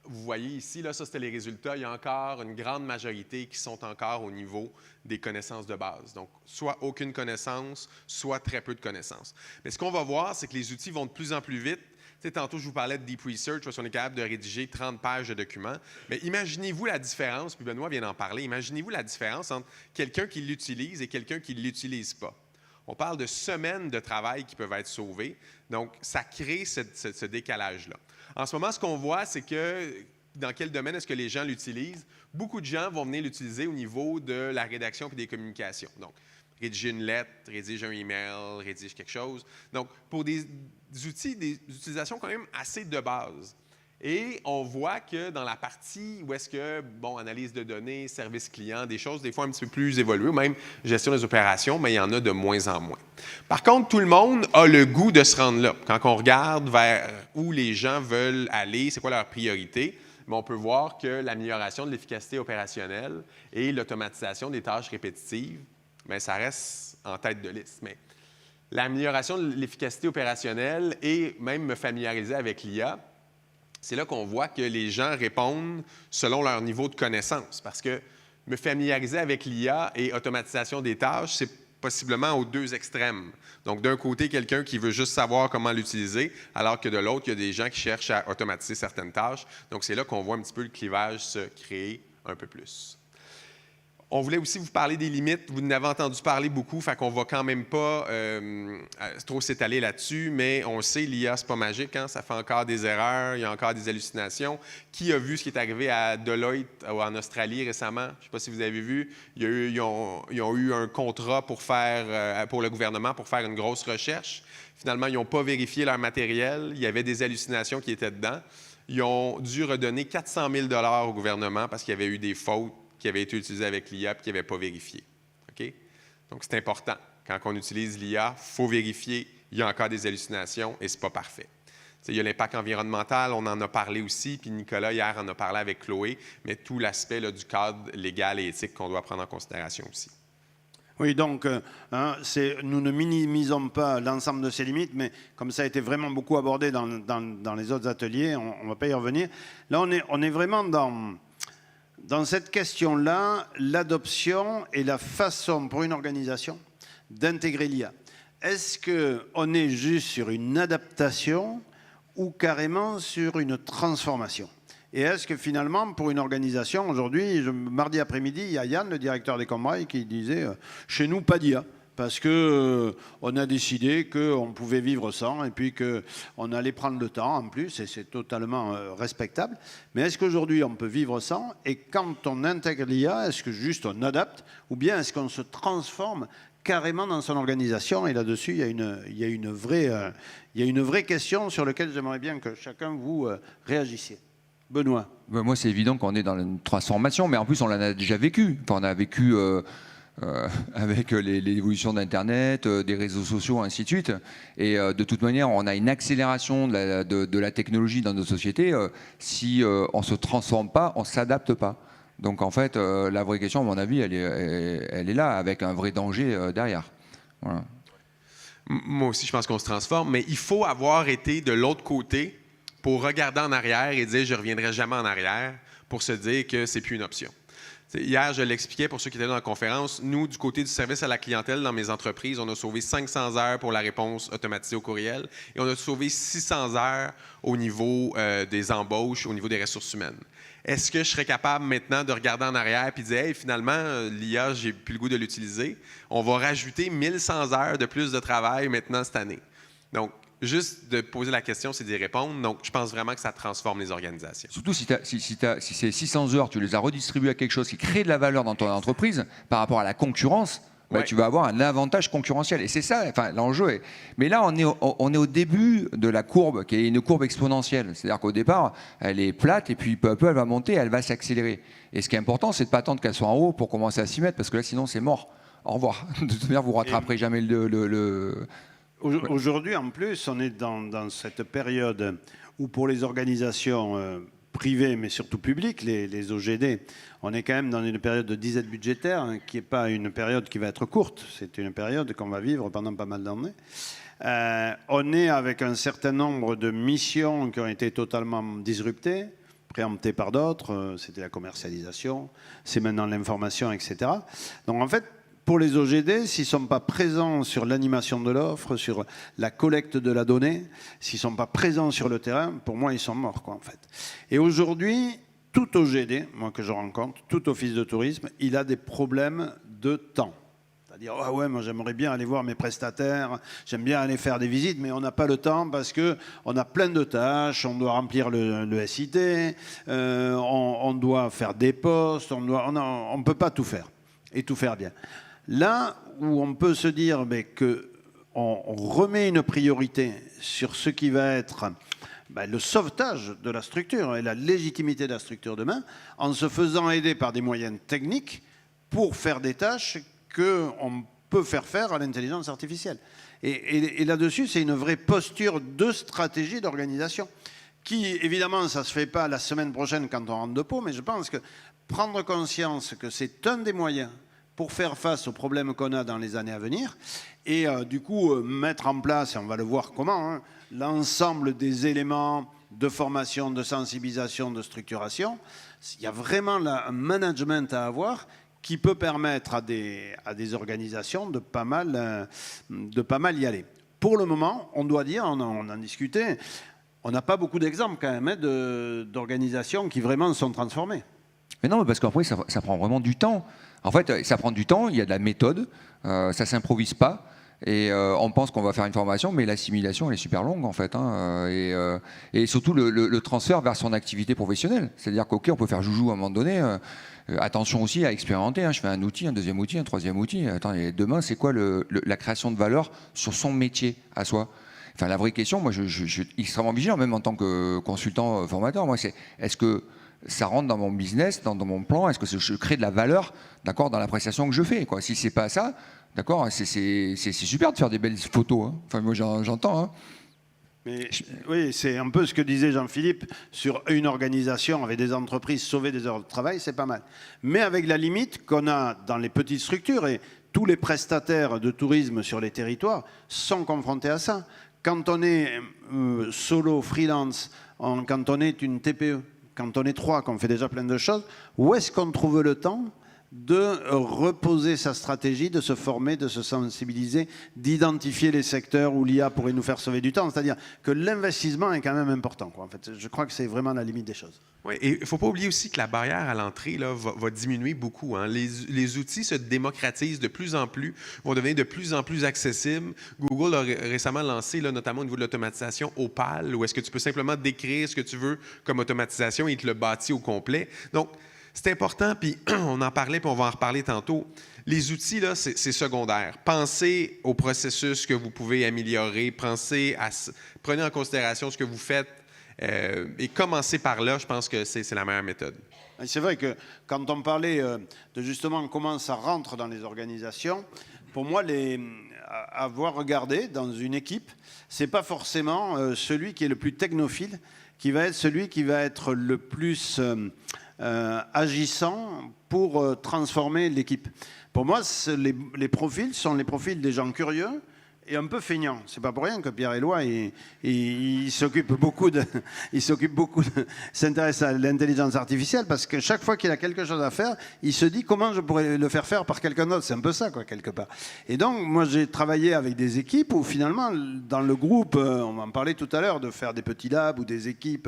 vous voyez ici, là, ça c'était les résultats, il y a encore une grande majorité qui sont encore au niveau des connaissances de base. Donc, soit aucune connaissance, soit très peu de connaissances. Mais ce qu'on va voir, c'est que les outils vont de plus en plus vite. Tu sais, tantôt, je vous parlais de Deep Research, parce qu'on est capable de rédiger 30 pages de documents. Mais imaginez-vous la différence, puis Benoît vient d'en parler, imaginez-vous la différence entre quelqu'un qui l'utilise et quelqu'un qui ne l'utilise pas. On parle de semaines de travail qui peuvent être sauvées. Donc, ça crée ce décalage-là. En ce moment, ce qu'on voit, c'est que dans quel domaine est-ce que les gens l'utilisent? Beaucoup de gens vont venir l'utiliser au niveau de la rédaction et des communications. Donc, rédiger une lettre, rédiger un email, rédiger quelque chose. Donc, pour des outils, des utilisations quand même assez de base. Et on voit que dans la partie où est-ce que, bon, analyse de données, service client, des choses des fois un petit peu plus évoluées, ou même gestion des opérations, mais il y en a de moins en moins. Par contre, tout le monde a le goût de se rendre là. Quand on regarde vers où les gens veulent aller, c'est quoi leur priorité, mais on peut voir que l'amélioration de l'efficacité opérationnelle et l'automatisation des tâches répétitives, bien, ça reste en tête de liste. Mais l'amélioration de l'efficacité opérationnelle et même me familiariser avec l'IA, c'est là qu'on voit que les gens répondent selon leur niveau de connaissance. Parce que me familiariser avec l'IA et automatisation des tâches, c'est possiblement aux deux extrêmes. Donc, d'un côté, quelqu'un qui veut juste savoir comment l'utiliser, alors que de l'autre, il y a des gens qui cherchent à automatiser certaines tâches. Donc, c'est là qu'on voit un petit peu le clivage se créer un peu plus. On voulait aussi vous parler des limites. Vous en avez entendu parler beaucoup, fait qu'on ne va quand même pas trop s'étaler là-dessus, mais on le sait, l'IA, c'est pas magique, hein? Ça fait encore des erreurs, il y a encore des hallucinations. Qui a vu ce qui est arrivé à Deloitte en Australie récemment? Je ne sais pas si vous avez vu. Ils ont eu un contrat pour le gouvernement pour faire une grosse recherche. Finalement, ils n'ont pas vérifié leur matériel. Il y avait des hallucinations qui étaient dedans. Ils ont dû redonner 400 000 $ au gouvernement parce qu'il y avait eu des fautes qui avaient été utilisées avec l'IA et qui n'avaient pas vérifié. OK? Donc, c'est important. Quand on utilise l'IA, il faut vérifier. Il y a encore des hallucinations et ce n'est pas parfait. Il y a l'impact environnemental, on en a parlé aussi, puis Nicolas, hier, en a parlé avec Chloé, mais tout l'aspect du cadre légal et éthique qu'on doit prendre en considération aussi. Oui, donc, nous ne minimisons pas l'ensemble de ces limites, mais comme ça a été vraiment beaucoup abordé dans les autres ateliers, on ne va pas y revenir. Là, on est vraiment dans cette question-là, l'adoption et la façon pour une organisation d'intégrer l'IA. Est-ce qu'on est juste sur une adaptation ou carrément sur une transformation? Et est-ce que finalement, pour une organisation, aujourd'hui, mardi après-midi, il y a Yann, le directeur des Combrailles, qui disait « chez nous, pas d'IA ». Parce qu'on a décidé qu'on pouvait vivre sans et puis qu'on allait prendre le temps en plus, et c'est totalement respectable. Mais est-ce qu'aujourd'hui on peut vivre sans? Et quand on intègre l'IA, est-ce que juste on adapte ou bien est-ce qu'on se transforme carrément dans son organisation? Et là-dessus, il y a une vraie question sur laquelle j'aimerais bien que chacun vous réagissiez. Benoît. Moi, c'est évident qu'on est dans une transformation, mais en plus, on l'en a déjà vécu. Enfin, on a vécu... avec l'évolution d'Internet, des réseaux sociaux, ainsi de suite. Et de toute manière, on a une accélération de la technologie dans nos sociétés. Si on ne se transforme pas, on ne s'adapte pas. Donc en fait, la vraie question, à mon avis, elle est là, avec un vrai danger derrière. Voilà. Moi aussi, je pense qu'on se transforme, mais il faut avoir été de l'autre côté pour regarder en arrière et dire « je ne reviendrai jamais en arrière » pour se dire que ce n'est plus une option. Hier, je l'expliquais pour ceux qui étaient dans la conférence, nous, du côté du service à la clientèle dans mes entreprises, on a sauvé 500 heures pour la réponse automatisée au courriel et on a sauvé 600 heures au niveau des embauches, au niveau des ressources humaines. Est-ce que je serais capable maintenant de regarder en arrière et de dire hey, finalement, l'IA, j'ai plus le goût de l'utiliser. On va rajouter 1100 heures de plus de travail maintenant cette année. Donc, juste de poser la question, c'est d'y répondre. Donc, je pense vraiment que ça transforme les organisations. Surtout si ces 600 heures, tu les as redistribuées à quelque chose qui crée de la valeur dans ton entreprise par rapport à la concurrence, bah, tu vas avoir un avantage concurrentiel. Et c'est ça, enfin, l'enjeu. Mais là, on est au début de la courbe, qui est une courbe exponentielle. C'est-à-dire qu'au départ, elle est plate et puis peu à peu, elle va monter, elle va s'accélérer. Et ce qui est important, c'est de ne pas attendre qu'elle soit en haut pour commencer à s'y mettre, parce que là, sinon, c'est mort. Au revoir. De toute manière, vous ne rattraperez jamais le... Aujourd'hui, en plus, on est dans cette période où pour les organisations privées, mais surtout publiques, les OGD, on est quand même dans une période de disette budgétaire qui n'est pas une période qui va être courte. C'est une période qu'on va vivre pendant pas mal d'années. On est avec un certain nombre de missions qui ont été totalement disruptées, préemptées par d'autres. C'était la commercialisation, c'est maintenant l'information, etc. Donc en fait, pour les OGD, s'ils ne sont pas présents sur l'animation de l'offre, sur la collecte de la donnée, s'ils ne sont pas présents sur le terrain, pour moi, ils sont morts, quoi, en fait. Et aujourd'hui, tout OGD, moi que je rencontre, tout office de tourisme, il a des problèmes de temps. C'est-à-dire, ah ouais, moi j'aimerais bien aller voir mes prestataires, j'aime bien aller faire des visites, mais on n'a pas le temps parce qu'on a plein de tâches, on doit remplir le SIT, on doit faire des postes, on ne peut pas tout faire et tout faire bien. Là où on peut se dire qu'on remet une priorité sur ce qui va être le sauvetage de la structure et la légitimité de la structure demain, en se faisant aider par des moyens techniques pour faire des tâches qu'on peut faire à l'intelligence artificielle. Et là-dessus, c'est une vraie posture de stratégie d'organisation qui, évidemment, ça ne se fait pas la semaine prochaine quand on rentre de Pau, mais je pense que prendre conscience que c'est un des moyens pour faire face aux problèmes qu'on a dans les années à venir et du coup mettre en place, et on va le voir comment, l'ensemble des éléments de formation, de sensibilisation, de structuration. Il y a vraiment là un management à avoir qui peut permettre à des organisations de pas mal y aller. Pour le moment, on doit dire, on en discutait, on n'a pas beaucoup d'exemples quand même d'organisations qui vraiment sont transformées. Mais non, parce qu'après, ça prend vraiment du temps. En fait, ça prend du temps, il y a de la méthode, ça ne s'improvise pas. Et on pense qu'on va faire une formation, mais l'assimilation, elle est super longue, en fait. Et surtout, le transfert vers son activité professionnelle. C'est-à-dire qu'OK, on peut faire joujou à un moment donné. Attention aussi à expérimenter. Je fais un outil, un deuxième outil, un troisième outil. Attends, et demain, c'est quoi la création de valeur sur son métier à soi? Enfin, la vraie question, moi, je suis extrêmement vigilant, même en tant que consultant formateur. Moi, c'est est-ce que ça rentre dans mon business, dans mon plan? Est-ce que je crée de la valeur, d'accord, dans la prestation que je fais, quoi? Si c'est pas ça, d'accord, c'est super de faire des belles photos. Enfin, moi, j'entends. Mais, oui, c'est un peu ce que disait Jean-Philippe sur une organisation avec des entreprises, sauver des heures de travail, c'est pas mal. Mais avec la limite qu'on a dans les petites structures, et tous les prestataires de tourisme sur les territoires sont confrontés à ça. Quand on est solo, freelance, quand on est une TPE, quand on est 3, qu'on fait déjà plein de choses, où est-ce qu'on trouve le temps de reposer sa stratégie, de se former, de se sensibiliser, d'identifier les secteurs où l'IA pourrait nous faire sauver du temps? C'est-à-dire que l'investissement est quand même important, quoi. En fait, je crois que c'est vraiment la limite des choses. Oui, et il ne faut pas oublier aussi que la barrière à l'entrée là, va diminuer beaucoup. Les outils se démocratisent de plus en plus, vont devenir de plus en plus accessibles. Google a récemment lancé, là, notamment au niveau de l'automatisation, Opal, où est-ce que tu peux simplement décrire ce que tu veux comme automatisation et il te le bâtit au complet. Donc, c'est important, puis on en parlait, puis on va en reparler tantôt. Les outils, là, c'est secondaire. Pensez au processus que vous pouvez améliorer, prenez en considération ce que vous faites et commencez par là, je pense que c'est la meilleure méthode. C'est vrai que quand on parlait de justement comment ça rentre dans les organisations, pour moi, avoir regardé dans une équipe, c'est pas forcément celui qui est le plus technophile, qui va être celui qui va être le plus agissant pour transformer l'équipe. Pour moi, les profils sont les profils des gens curieux et un peu feignants. C'est pas pour rien que Pierre Éloi, il s'occupe beaucoup s'intéresse à l'intelligence artificielle, parce que chaque fois qu'il a quelque chose à faire, il se dit comment je pourrais le faire par quelqu'un d'autre. C'est un peu ça, quoi, quelque part. Et donc, moi, j'ai travaillé avec des équipes où finalement, dans le groupe, on en parlait tout à l'heure, de faire des petits labs ou des équipes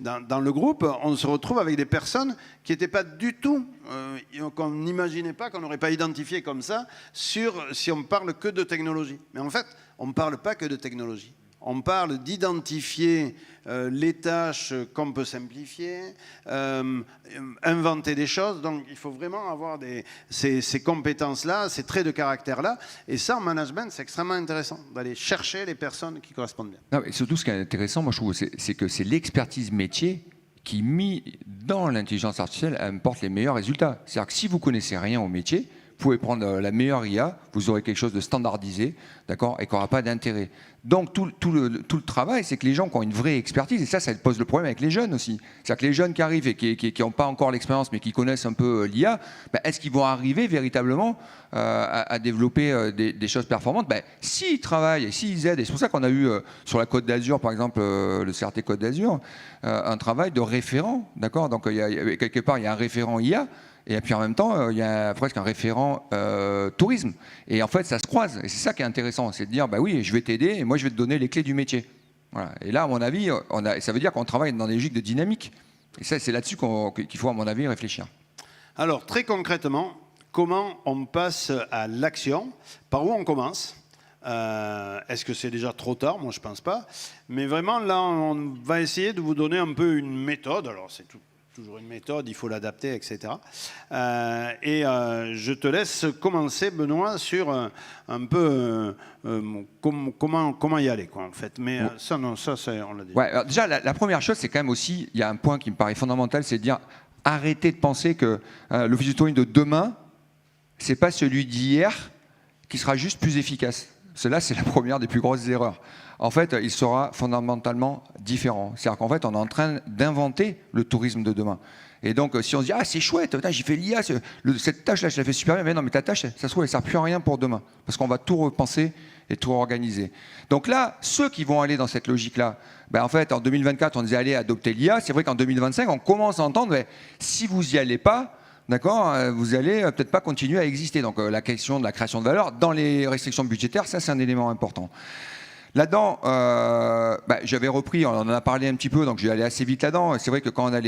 dans le groupe, on se retrouve avec des personnes qui n'étaient pas du tout, qu'on n'imaginait pas, qu'on n'aurait pas identifié comme ça, si on parle que de technologie. Mais en fait, on ne parle pas que de technologie. On parle d'identifier les tâches qu'on peut simplifier, inventer des choses. Donc, il faut vraiment avoir ces compétences-là, ces traits de caractère-là. Et ça, en management, c'est extrêmement intéressant, d'aller chercher les personnes qui correspondent bien. Non, et surtout, ce qui est intéressant, moi, je trouve, c'est que c'est l'expertise métier qui, mis dans l'intelligence artificielle, apporte les meilleurs résultats. C'est-à-dire que si vous ne connaissez rien au métier, vous pouvez prendre la meilleure IA, vous aurez quelque chose de standardisé, d'accord, et qui n'aura pas d'intérêt. Donc tout le travail, c'est que les gens qui ont une vraie expertise, et ça pose le problème avec les jeunes aussi. C'est-à-dire que les jeunes qui arrivent et qui n'ont pas encore l'expérience, mais qui connaissent un peu l'IA, est-ce qu'ils vont arriver véritablement à développer des choses performantes? S'ils travaillent et s'ils aident, et c'est pour ça qu'on a eu sur la Côte d'Azur, par exemple, le CRT Côte d'Azur, un travail de référent, d'accord. Donc quelque part, il y a un référent IA, et puis en même temps, il y a presque un référent tourisme. Et en fait, ça se croise. Et c'est ça qui est intéressant, c'est de dire, oui, je vais t'aider et moi, je vais te donner les clés du métier. Voilà. Et là, à mon avis, ça veut dire qu'on travaille dans des logiques de dynamique. Et ça, c'est là-dessus qu'il faut, à mon avis, réfléchir. Alors, très concrètement, comment on passe à l'action? Par où on commence? Est-ce que c'est déjà trop tard? Moi, je ne pense pas. Mais vraiment, là, on va essayer de vous donner un peu une méthode. Alors, c'est toujours une méthode, il faut l'adapter, etc. Je te laisse commencer, Benoît, sur un peu comment y aller, quoi, en fait. Mais ça, on l'a dit. Ouais, alors déjà, la première chose, c'est quand même aussi, il y a un point qui me paraît fondamental, c'est de dire, arrêtez de penser que l'office du tourisme de demain, c'est pas celui d'hier qui sera juste plus efficace. Cela, c'est la première des plus grosses erreurs. En fait, il sera fondamentalement différent. C'est-à-dire qu'en fait, on est en train d'inventer le tourisme de demain. Et donc, si on se dit, ah, c'est chouette, j'ai fait l'IA, cette tâche-là, je la fais super bien, mais non, mais ta tâche, ça se trouve, elle ne sert plus à rien pour demain. Parce qu'on va tout repenser et tout organiser. Donc là, ceux qui vont aller dans cette logique-là, en fait, en 2024, on disait, allez adopter l'IA. C'est vrai qu'en 2025, on commence à entendre, si vous n'y allez pas, d'accord, vous allez peut-être pas continuer à exister. Donc la question de la création de valeur dans les restrictions budgétaires, ça c'est un élément important. Là-dedans, j'avais repris, on en a parlé un petit peu, donc je vais aller assez vite là-dedans. C'est vrai que quand on a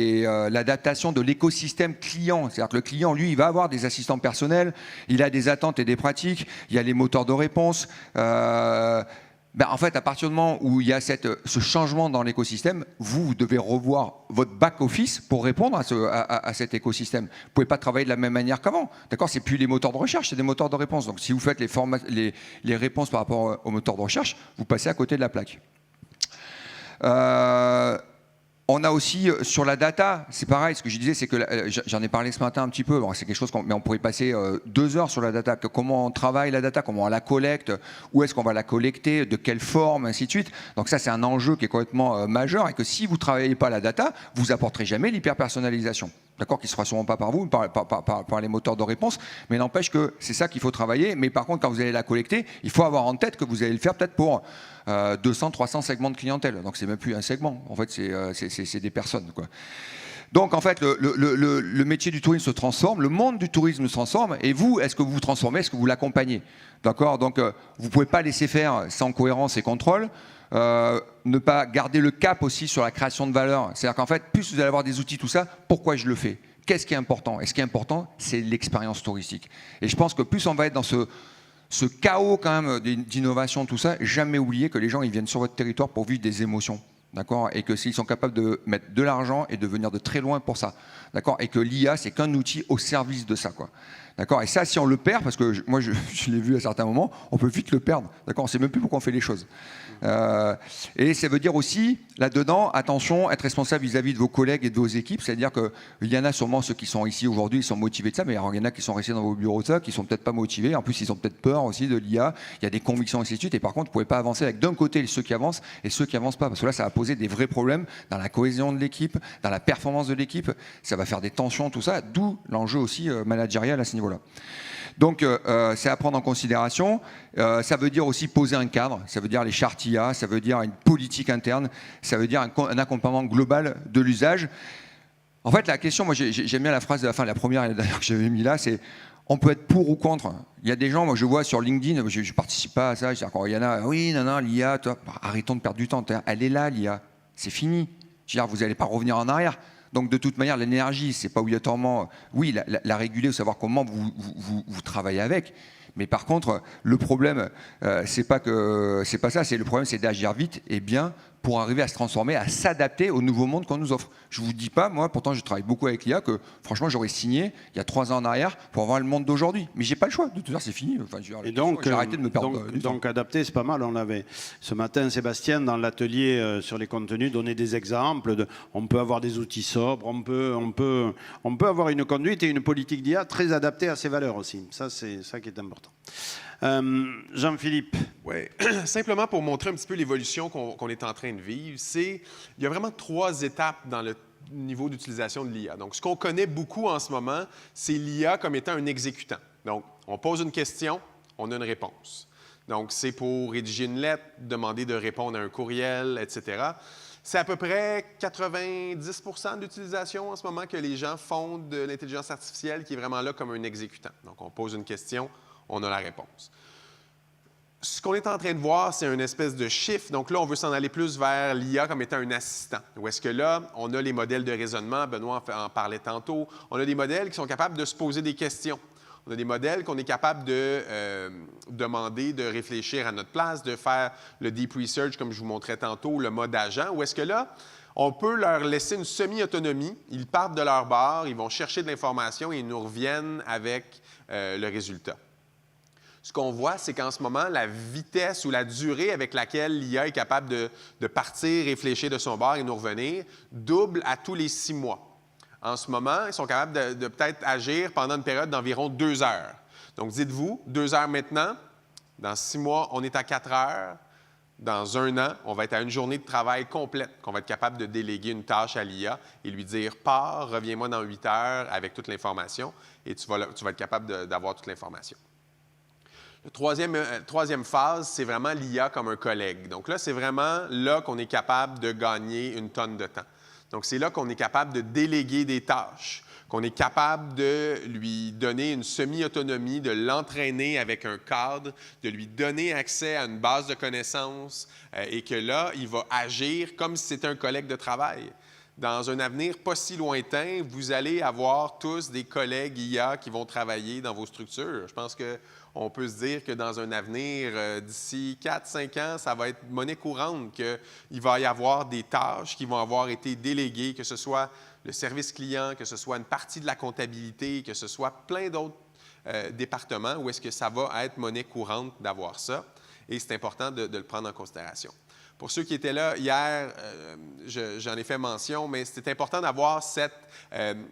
l'adaptation de l'écosystème client, c'est-à-dire que le client, lui, il va avoir des assistants personnels, il a des attentes et des pratiques, il y a les moteurs de réponse. En fait, à partir du moment où il y a ce changement dans l'écosystème, vous devez revoir votre back-office pour répondre à cet écosystème. Vous ne pouvez pas travailler de la même manière qu'avant. D'accord ? Ce n'est plus les moteurs de recherche, c'est des moteurs de réponse. Donc, si vous faites les réponses par rapport aux moteurs de recherche, vous passez à côté de la plaque. On a aussi sur la data, c'est pareil, ce que je disais, c'est que j'en ai parlé ce matin un petit peu, bon, c'est quelque chose mais on pourrait passer 2 heures sur la data, comment on travaille la data, comment on la collecte, où est-ce qu'on va la collecter, de quelle forme, ainsi de suite. Donc ça, c'est un enjeu qui est complètement majeur et que si vous ne travaillez pas la data, vous apporterez jamais l'hyper-personnalisation. D'accord, qui ne se fera sûrement pas par vous, par les moteurs de réponse, mais n'empêche que c'est ça qu'il faut travailler. Mais par contre, quand vous allez la collecter, il faut avoir en tête que vous allez le faire peut-être pour 200, 300 segments de clientèle. Donc, c'est même plus un segment. En fait, c'est des personnes, quoi. Donc, en fait, le métier du tourisme se transforme, le monde du tourisme se transforme. Et vous, est-ce que vous vous transformez? Est-ce que vous l'accompagnez? D'accord. Donc, vous ne pouvez pas laisser faire sans cohérence et contrôle. Ne pas garder le cap aussi sur la création de valeur. C'est-à-dire qu'en fait, plus vous allez avoir des outils, tout ça, pourquoi je le fais? Qu'est-ce qui est important? Et ce qui est important, c'est l'expérience touristique. Et je pense que plus on va être dans ce chaos quand même d'innovation, tout ça, jamais oublier que les gens, ils viennent sur votre territoire pour vivre des émotions. D'accord? Et que s'ils sont capables de mettre de l'argent et de venir de très loin pour ça. D'accord? Et que l'IA, c'est qu'un outil au service de ça, quoi. D'accord? Et ça, si on le perd, parce que moi, je l'ai vu à certains moments, on peut vite le perdre. D'accord? On ne sait même plus pourquoi on fait les choses. Et ça veut dire aussi, là-dedans, attention, être responsable vis-à-vis de vos collègues et de vos équipes. C'est-à-dire qu'il y en a sûrement ceux qui sont ici aujourd'hui, ils sont motivés de ça, mais alors, il y en a qui sont restés dans vos bureaux de ça, qui ne sont peut-être pas motivés. En plus, ils ont peut-être peur aussi de l'IA. Il y a des convictions, ainsi de suite. Et par contre, vous ne pouvez pas avancer avec d'un côté ceux qui avancent et ceux qui n'avancent pas. Parce que là, ça va poser des vrais problèmes dans la cohésion de l'équipe, dans la performance de l'équipe. Ça va faire des tensions, tout ça. D'où l'enjeu aussi managérial à ce niveau-là. Donc, c'est à prendre en considération. Ça veut dire aussi poser un cadre. Ça veut dire les chartes IA. Ça veut dire une politique interne. Ça veut dire un accompagnement global de l'usage. En fait, la question, moi, j'aime bien la phrase de la fin, la première et la dernière que j'avais mis là, c'est on peut être pour ou contre. Il y a des gens, moi, je vois sur LinkedIn, je ne participe pas à ça. Quand il y en a, oui, non, l'IA, arrêtons de perdre du temps. Elle est là, l'IA. C'est fini. Je veux dire, vous n'allez pas revenir en arrière. Donc, de toute manière, l'énergie, c'est pas obligatoirement, oui, la réguler ou savoir comment vous travaillez avec. Mais par contre, le problème, c'est pas ça. Le problème, c'est d'agir vite et bien pour arriver à se transformer, à s'adapter au nouveau monde qu'on nous offre. Je ne vous dis pas, moi, pourtant, je travaille beaucoup avec l'IA, que franchement, j'aurais signé il y a 3 ans en arrière pour avoir le monde d'aujourd'hui. Mais j'ai pas le choix. De toute façon, c'est fini. Enfin, et donc, j'ai arrêté de me perdre. Donc adapter, c'est pas mal. On avait ce matin, Sébastien, dans l'atelier sur les contenus, donné des exemples. On peut avoir des outils sobres, on peut avoir une conduite et une politique d'IA très adaptée à ses valeurs aussi. Ça, c'est ça qui est important. Jean-Philippe. Oui, simplement pour montrer un petit peu l'évolution qu'on est en train de vivre, il y a vraiment 3 étapes dans le niveau d'utilisation de l'IA. Donc, ce qu'on connaît beaucoup en ce moment, c'est l'IA comme étant un exécutant. Donc, on pose une question, on a une réponse. Donc, c'est pour rédiger une lettre, demander de répondre à un courriel, etc. C'est à peu près 90% de l'utilisation en ce moment que les gens font de l'intelligence artificielle qui est vraiment là comme un exécutant. Donc, on pose une question, on a la réponse. Ce qu'on est en train de voir, c'est une espèce de chiffre. Donc là, on veut s'en aller plus vers l'IA comme étant un assistant. Où est-ce que là, on a les modèles de raisonnement, Benoît en parlait tantôt, on a des modèles qui sont capables de se poser des questions. On a des modèles qu'on est capable de demander de réfléchir à notre place, de faire le deep research, comme je vous montrais tantôt, le mode agent. Où est-ce que là, on peut leur laisser une semi-autonomie. Ils partent de leur bar, ils vont chercher de l'information et ils nous reviennent avec le résultat. Ce qu'on voit, c'est qu'en ce moment, la vitesse ou la durée avec laquelle l'IA est capable de partir, réfléchir de son bord et nous revenir, double à tous les 6 mois. En ce moment, ils sont capables de peut-être agir pendant une période d'environ 2 heures. Donc, dites-vous, 2 heures maintenant, dans 6 mois, on est à 4 heures. Dans 1 an, on va être à une journée de travail complète, qu'on va être capable de déléguer une tâche à l'IA et lui dire « Pars, reviens-moi dans 8 heures avec toute l'information » et tu vas être capable d'avoir toute l'information. La troisième phase, c'est vraiment l'IA comme un collègue. Donc là, c'est vraiment là qu'on est capable de gagner une tonne de temps. Donc c'est là qu'on est capable de déléguer des tâches, qu'on est capable de lui donner une semi-autonomie, de l'entraîner avec un cadre, de lui donner accès à une base de connaissances et que là, il va agir comme si c'était un collègue de travail. Dans un avenir pas si lointain, vous allez avoir tous des collègues IA qui vont travailler dans vos structures. Je pense qu'on peut se dire que dans un avenir, d'ici 4-5 ans, ça va être monnaie courante, qu'il va y avoir des tâches qui vont avoir été déléguées, que ce soit le service client, que ce soit une partie de la comptabilité, que ce soit plein d'autres départements où est-ce que ça va être monnaie courante d'avoir ça. Et c'est important de le prendre en considération. Pour ceux qui étaient là hier, j'en ai fait mention, mais c'était important d'avoir cette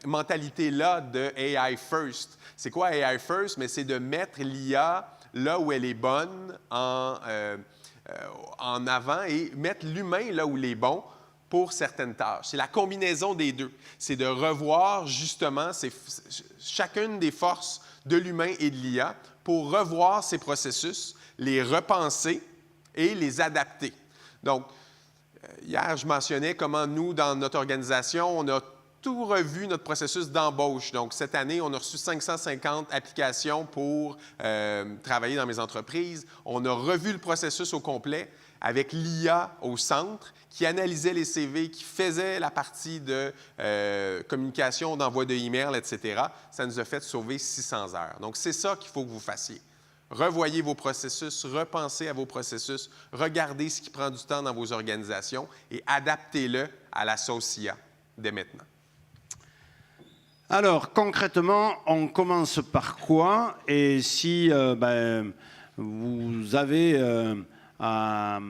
mentalité-là de AI First. C'est quoi AI First? Mais c'est de mettre l'IA là où elle est bonne en avant et mettre l'humain là où il est bon pour certaines tâches. C'est la combinaison des deux. C'est de revoir justement chacune des forces de l'humain et de l'IA pour revoir ces processus, les repenser et les adapter. Donc, hier, je mentionnais comment nous, dans notre organisation, on a tout revu notre processus d'embauche. Donc, cette année, on a reçu 550 applications pour travailler dans mes entreprises. On a revu le processus au complet avec l'IA au centre qui analysait les CV, qui faisait la partie de communication, d'envoi de emails, etc. Ça nous a fait sauver 600 heures. Donc, c'est ça qu'il faut que vous fassiez. Revoyez vos processus, repensez à vos processus, regardez ce qui prend du temps dans vos organisations et adaptez-le à la sauce IA dès maintenant. Alors, concrètement, on commence par quoi? Et si vous avez à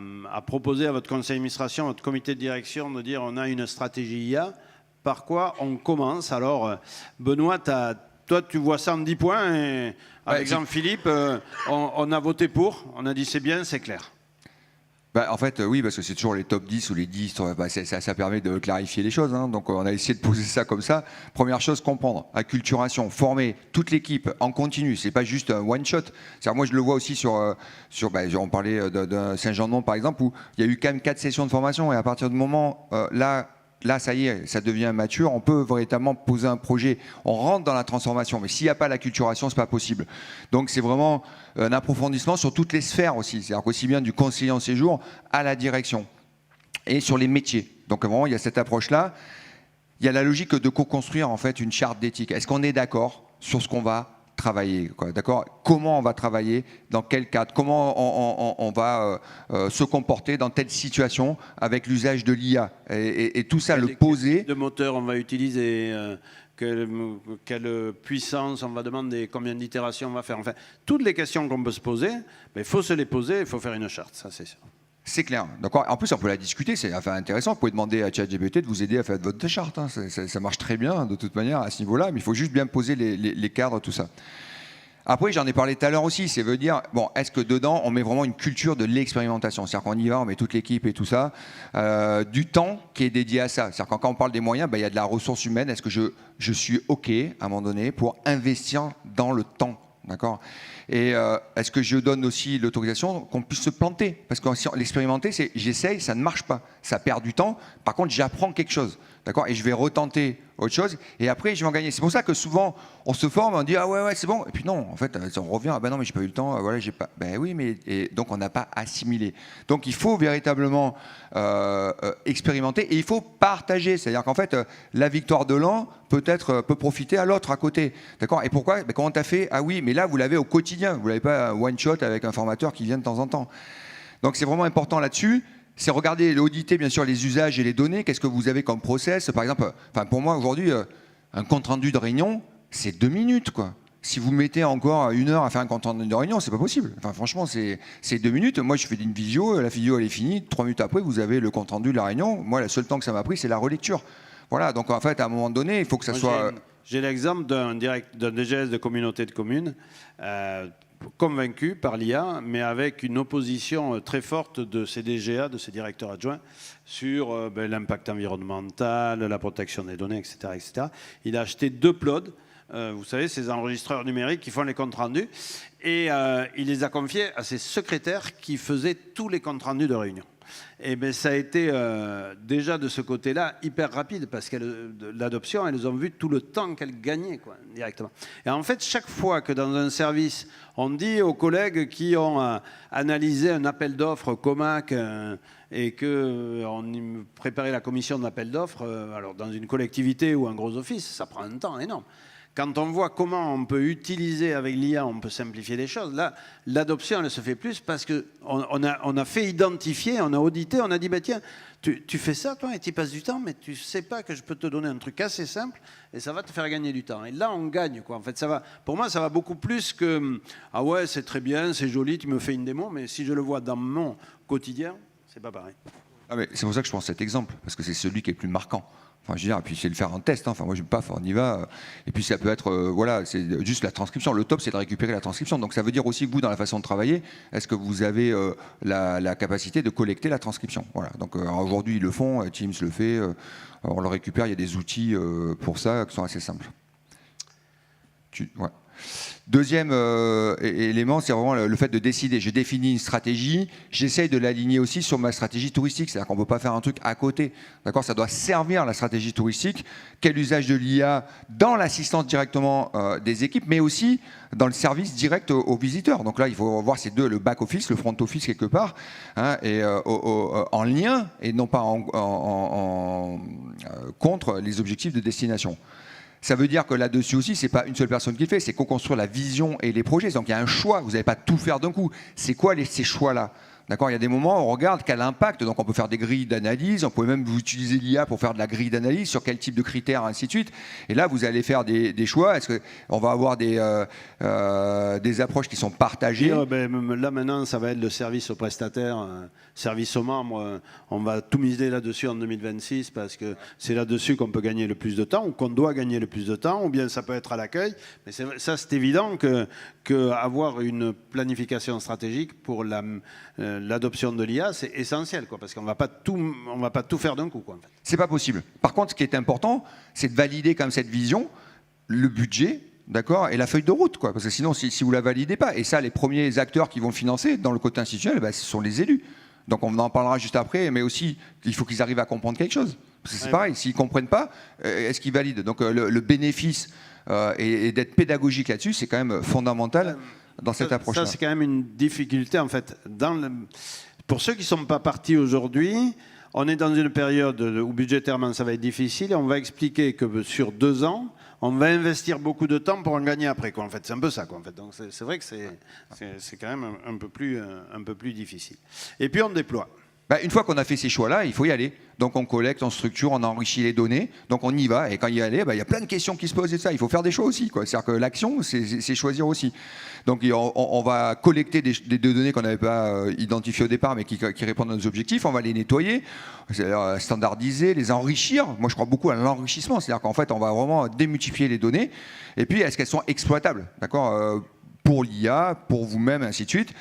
proposer à votre conseil d'administration, à votre comité de direction, de dire on a une stratégie IA, par quoi on commence? Alors, Benoît, toi, tu vois ça en 10 points. Et avec Jean-Philippe, on a voté pour. On a dit c'est bien, c'est clair. En fait, oui, parce que c'est toujours les top 10 ou les 10, ça permet de clarifier les choses. Hein. Donc, on a essayé de poser ça comme ça. Première chose, comprendre. Acculturation, former toute l'équipe en continu. C'est pas juste un one-shot. Moi, je le vois aussi on parlait de Saint-Jean-de-Mont, par exemple, où il y a eu quand même 4 sessions de formation. Et à partir du moment, là, ça y est, ça devient mature. On peut véritablement poser un projet. On rentre dans la transformation. Mais s'il n'y a pas l'acculturation, ce n'est pas possible. Donc, c'est vraiment un approfondissement sur toutes les sphères aussi. C'est-à-dire qu'aussi bien du conseiller en séjour à la direction et sur les métiers. Donc, vraiment, il y a cette approche-là. Il y a la logique de co-construire en fait une charte d'éthique. Est-ce qu'on est d'accord sur ce qu'on va travailler, quoi, d'accord? Comment on va travailler, dans quel cadre, comment on va se comporter dans telle situation avec l'usage de l'IA et tout ça, le poser. Quel moteur on va utiliser, quelle puissance on va demander, combien d'itérations on va faire. Enfin, toutes les questions qu'on peut se poser, mais il faut se les poser, il faut faire une charte, ça c'est sûr. C'est clair, d'accord. En plus, on peut la discuter, c'est intéressant. Vous pouvez demander à ChatGPT de vous aider à faire votre charte. Hein. Ça marche très bien, de toute manière, à ce niveau-là, mais il faut juste bien poser les cadres, tout ça. Après, j'en ai parlé tout à l'heure aussi, c'est veut dire, est-ce que dedans, on met vraiment une culture de l'expérimentation? C'est-à-dire qu'on y va, on met toute l'équipe et tout ça, du temps qui est dédié à ça. C'est-à-dire quand on parle des moyens, il y a de la ressource humaine. Est-ce que je suis OK, à un moment donné, pour investir dans le temps? D'accord. Et est-ce que je donne aussi l'autorisation qu'on puisse se planter? Parce que l'expérimenter, c'est j'essaye, ça ne marche pas. Ça perd du temps. Par contre, j'apprends quelque chose. D'accord. Et je vais retenter autre chose. Et après, je vais en gagner. C'est pour ça que souvent, on se forme, on dit ah ouais, c'est bon. Et puis non, en fait, on revient. Ah ben non, mais j'ai pas eu le temps. Voilà, j'ai pas. Ben oui, mais donc on n'a pas assimilé. Donc il faut véritablement expérimenter et il faut partager. C'est-à-dire qu'en fait, la victoire de l'un peut profiter à l'autre à côté. D'accord. Et pourquoi? Comment t'as fait? Ah oui, mais là, vous l'avez au quotidien. Vous l'avez pas un one shot avec un formateur qui vient de temps en temps. Donc c'est vraiment important là-dessus. C'est regarder, auditer bien sûr les usages et les données. Qu'est-ce que vous avez comme process? Par exemple, pour moi aujourd'hui, un compte-rendu de réunion, c'est 2 minutes, quoi. Si vous mettez encore 1 heure à faire un compte-rendu de réunion, c'est pas possible. Franchement, c'est 2 minutes. Moi, je fais une visio, la visio elle est finie. 3 minutes après, vous avez le compte-rendu de la réunion. Moi, le seul temps que ça m'a pris, c'est la relecture. Voilà. Donc en fait, à un moment donné, il faut que ça soit. J'ai l'exemple d'un DGS de communauté de communes. Convaincu par l'IA, mais avec une opposition très forte de ces DGA, de ces directeurs adjoints, sur l'impact environnemental, la protection des données, etc., etc. Il a acheté 2 plods vous savez, ces enregistreurs numériques qui font les comptes rendus. Et il les a confiés à ses secrétaires qui faisaient tous les comptes rendus de réunion. Et bien, ça a été déjà de ce côté-là hyper rapide parce que l'adoption, elles ont vu tout le temps qu'elles gagnaient quoi, directement. Et en fait, chaque fois que dans un service, on dit aux collègues qui ont analysé un appel d'offres Comac et qu'on préparait la commission d'appel d'offres, alors dans une collectivité ou un gros office, ça prend un temps énorme. Quand on voit comment on peut utiliser avec l'IA, on peut simplifier les choses. Là, l'adoption, elle se fait plus parce qu'on a fait identifier, on a audité, on a dit, bah, tiens, tu fais ça, toi, et tu passes du temps, mais tu ne sais pas que je peux te donner un truc assez simple et ça va te faire gagner du temps. Et là, on gagne, quoi. En fait, pour moi, ça va beaucoup plus que, ah ouais, c'est très bien, c'est joli, tu me fais une démo, mais si je le vois dans mon quotidien, c'est pas pareil. Ah mais c'est pour ça que je prends cet exemple, parce que c'est celui qui est le plus marquant. Enfin, je veux dire, et puis c'est le faire en test. Hein. Enfin, moi, je paf, on y va. Et puis ça peut être, voilà, c'est juste la transcription. Le top, c'est de récupérer la transcription. Donc ça veut dire aussi que vous, dans la façon de travailler, est-ce que vous avez la capacité de collecter la transcription? Voilà. Donc aujourd'hui, ils le font. Teams le fait. On le récupère. Il y a des outils pour ça qui sont assez simples. Ouais. Deuxième élément, c'est vraiment le fait de décider. Je définis une stratégie, j'essaye de l'aligner aussi sur ma stratégie touristique. C'est-à-dire qu'on ne peut pas faire un truc à côté. D'accord ? Ça doit servir la stratégie touristique. Quel usage de l'IA dans l'assistance directement des équipes, mais aussi dans le service direct aux visiteurs. Donc là, il faut voir ces deux, le back-office, le front-office quelque part, hein, et en lien et non pas contre les objectifs de destination. Ça veut dire que là-dessus aussi, ce n'est pas une seule personne qui le fait, c'est co-construire la vision et les projets. Donc il y a un choix, vous n'allez pas tout faire d'un coup. C'est quoi ces choix-là ? D'accord, il y a des moments où on regarde quel impact, donc on peut faire des grilles d'analyse, on peut même utiliser l'IA pour faire de la grille d'analyse, sur quel type de critères, ainsi de suite. Et là, vous allez faire des choix. Est-ce qu'on va avoir des approches qui sont partagées ? Là, maintenant, ça va être le service aux prestataires, service aux membres. On va tout miser là-dessus en 2026 parce que c'est là-dessus qu'on peut gagner le plus de temps ou qu'on doit gagner le plus de temps, ou bien ça peut être à l'accueil. Mais ça, c'est évident qu'avoir une planification stratégique pour l'adoption de l'IA, c'est essentiel, quoi, parce qu'on ne va pas tout faire d'un coup. Quoi, en fait. C'est pas possible. Par contre, ce qui est important, c'est de valider comme cette vision, le budget, d'accord, et la feuille de route, quoi, parce que sinon, si vous la validez pas, et ça, les premiers acteurs qui vont financer dans le côté institutionnel, ce sont les élus. Donc on en parlera juste après, mais aussi, il faut qu'ils arrivent à comprendre quelque chose. Parce que c'est pareil, s'ils ne comprennent pas, est-ce qu'ils valident ? Donc le bénéfice et d'être pédagogique là-dessus, c'est quand même fondamental dans cette approche-là. Ça, c'est quand même une difficulté, en fait. Pour ceux qui ne sont pas partis aujourd'hui, on est dans une période où budgétairement ça va être difficile et on va expliquer que sur 2 ans, on va investir beaucoup de temps pour en gagner après. Quoi, en fait. C'est un peu ça. Quoi, en fait. Donc c'est vrai que c'est quand même un peu plus difficile. Et puis on déploie. Une fois qu'on a fait ces choix-là, il faut y aller. Donc on collecte, on structure, on enrichit les données. Donc on y va. Et quand il y aller, il y a plein de questions qui se posent et ça. Il faut faire des choix aussi. C'est-à-dire que l'action, c'est choisir aussi. Donc on va collecter des données qu'on n'avait pas identifiées au départ, mais qui répondent à nos objectifs. On va les nettoyer, standardiser, les enrichir. Moi, je crois beaucoup à l'enrichissement. C'est-à-dire qu'en fait, on va vraiment démultiplier les données. Et puis, est-ce qu'elles sont exploitables, d'accord, pour l'IA, pour vous-même, ainsi de suite.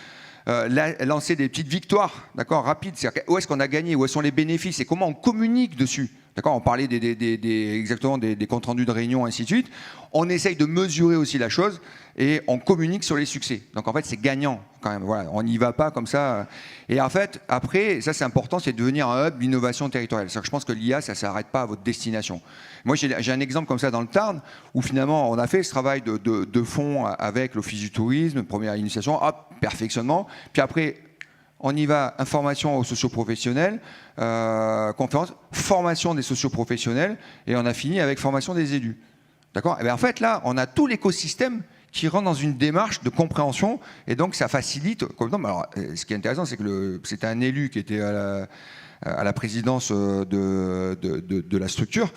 Lancer des petites victoires, d'accord, rapides. C'est-à-dire où est-ce qu'on a gagné, où sont les bénéfices et comment on communique dessus. D'accord, on parlait exactement des comptes rendus de réunion, ainsi de suite. On essaye de mesurer aussi la chose et on communique sur les succès. Donc en fait, c'est gagnant quand même. Voilà, on n'y va pas comme ça. Et en fait, après, ça c'est important, c'est de devenir un hub d'innovation territoriale. C'est-à-dire que je pense que l'IA, ça ne s'arrête pas à votre destination. Moi, j'ai un exemple comme ça dans le Tarn où finalement, on a fait ce travail de fond avec l'Office du tourisme, première initiation, hop, perfectionnement. Puis après, on y va, information aux socioprofessionnels, conférence, formation des socioprofessionnels, et on a fini avec formation des élus. D'accord ? Et bien en fait, là, on a tout l'écosystème qui rentre dans une démarche de compréhension, et donc ça facilite. Alors, ce qui est intéressant, c'est que c'était un élu qui était à la présidence de la structure,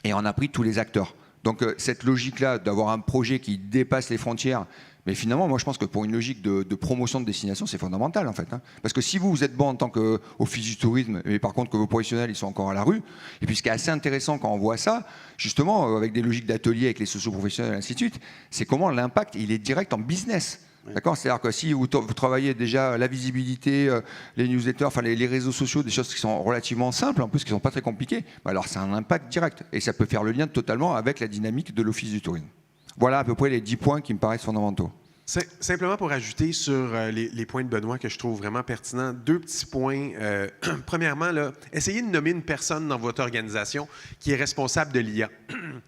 et on a pris tous les acteurs. Donc cette logique-là d'avoir un projet qui dépasse les frontières, mais finalement, moi je pense que pour une logique de promotion de destination, c'est fondamental en fait. Hein. Parce que si vous êtes bon en tant qu'office du tourisme, mais par contre que vos professionnels ils sont encore à la rue, et puis ce qui est assez intéressant quand on voit ça, justement avec des logiques d'atelier avec les socioprofessionnels et ainsi de suite, c'est comment l'impact il est direct en business. D'accord, c'est-à-dire que si vous travaillez déjà la visibilité, les newsletters, enfin les réseaux sociaux, des choses qui sont relativement simples, en plus qui ne sont pas très compliquées, alors ça a un impact direct. Et ça peut faire le lien totalement avec la dynamique de l'Office du tourisme. Voilà à peu près les 10 points qui me paraissent fondamentaux. Simplement pour ajouter sur les points de Benoît que je trouve vraiment pertinents, 2 petits points. Premièrement, là, essayez de nommer une personne dans votre organisation qui est responsable de l'IA.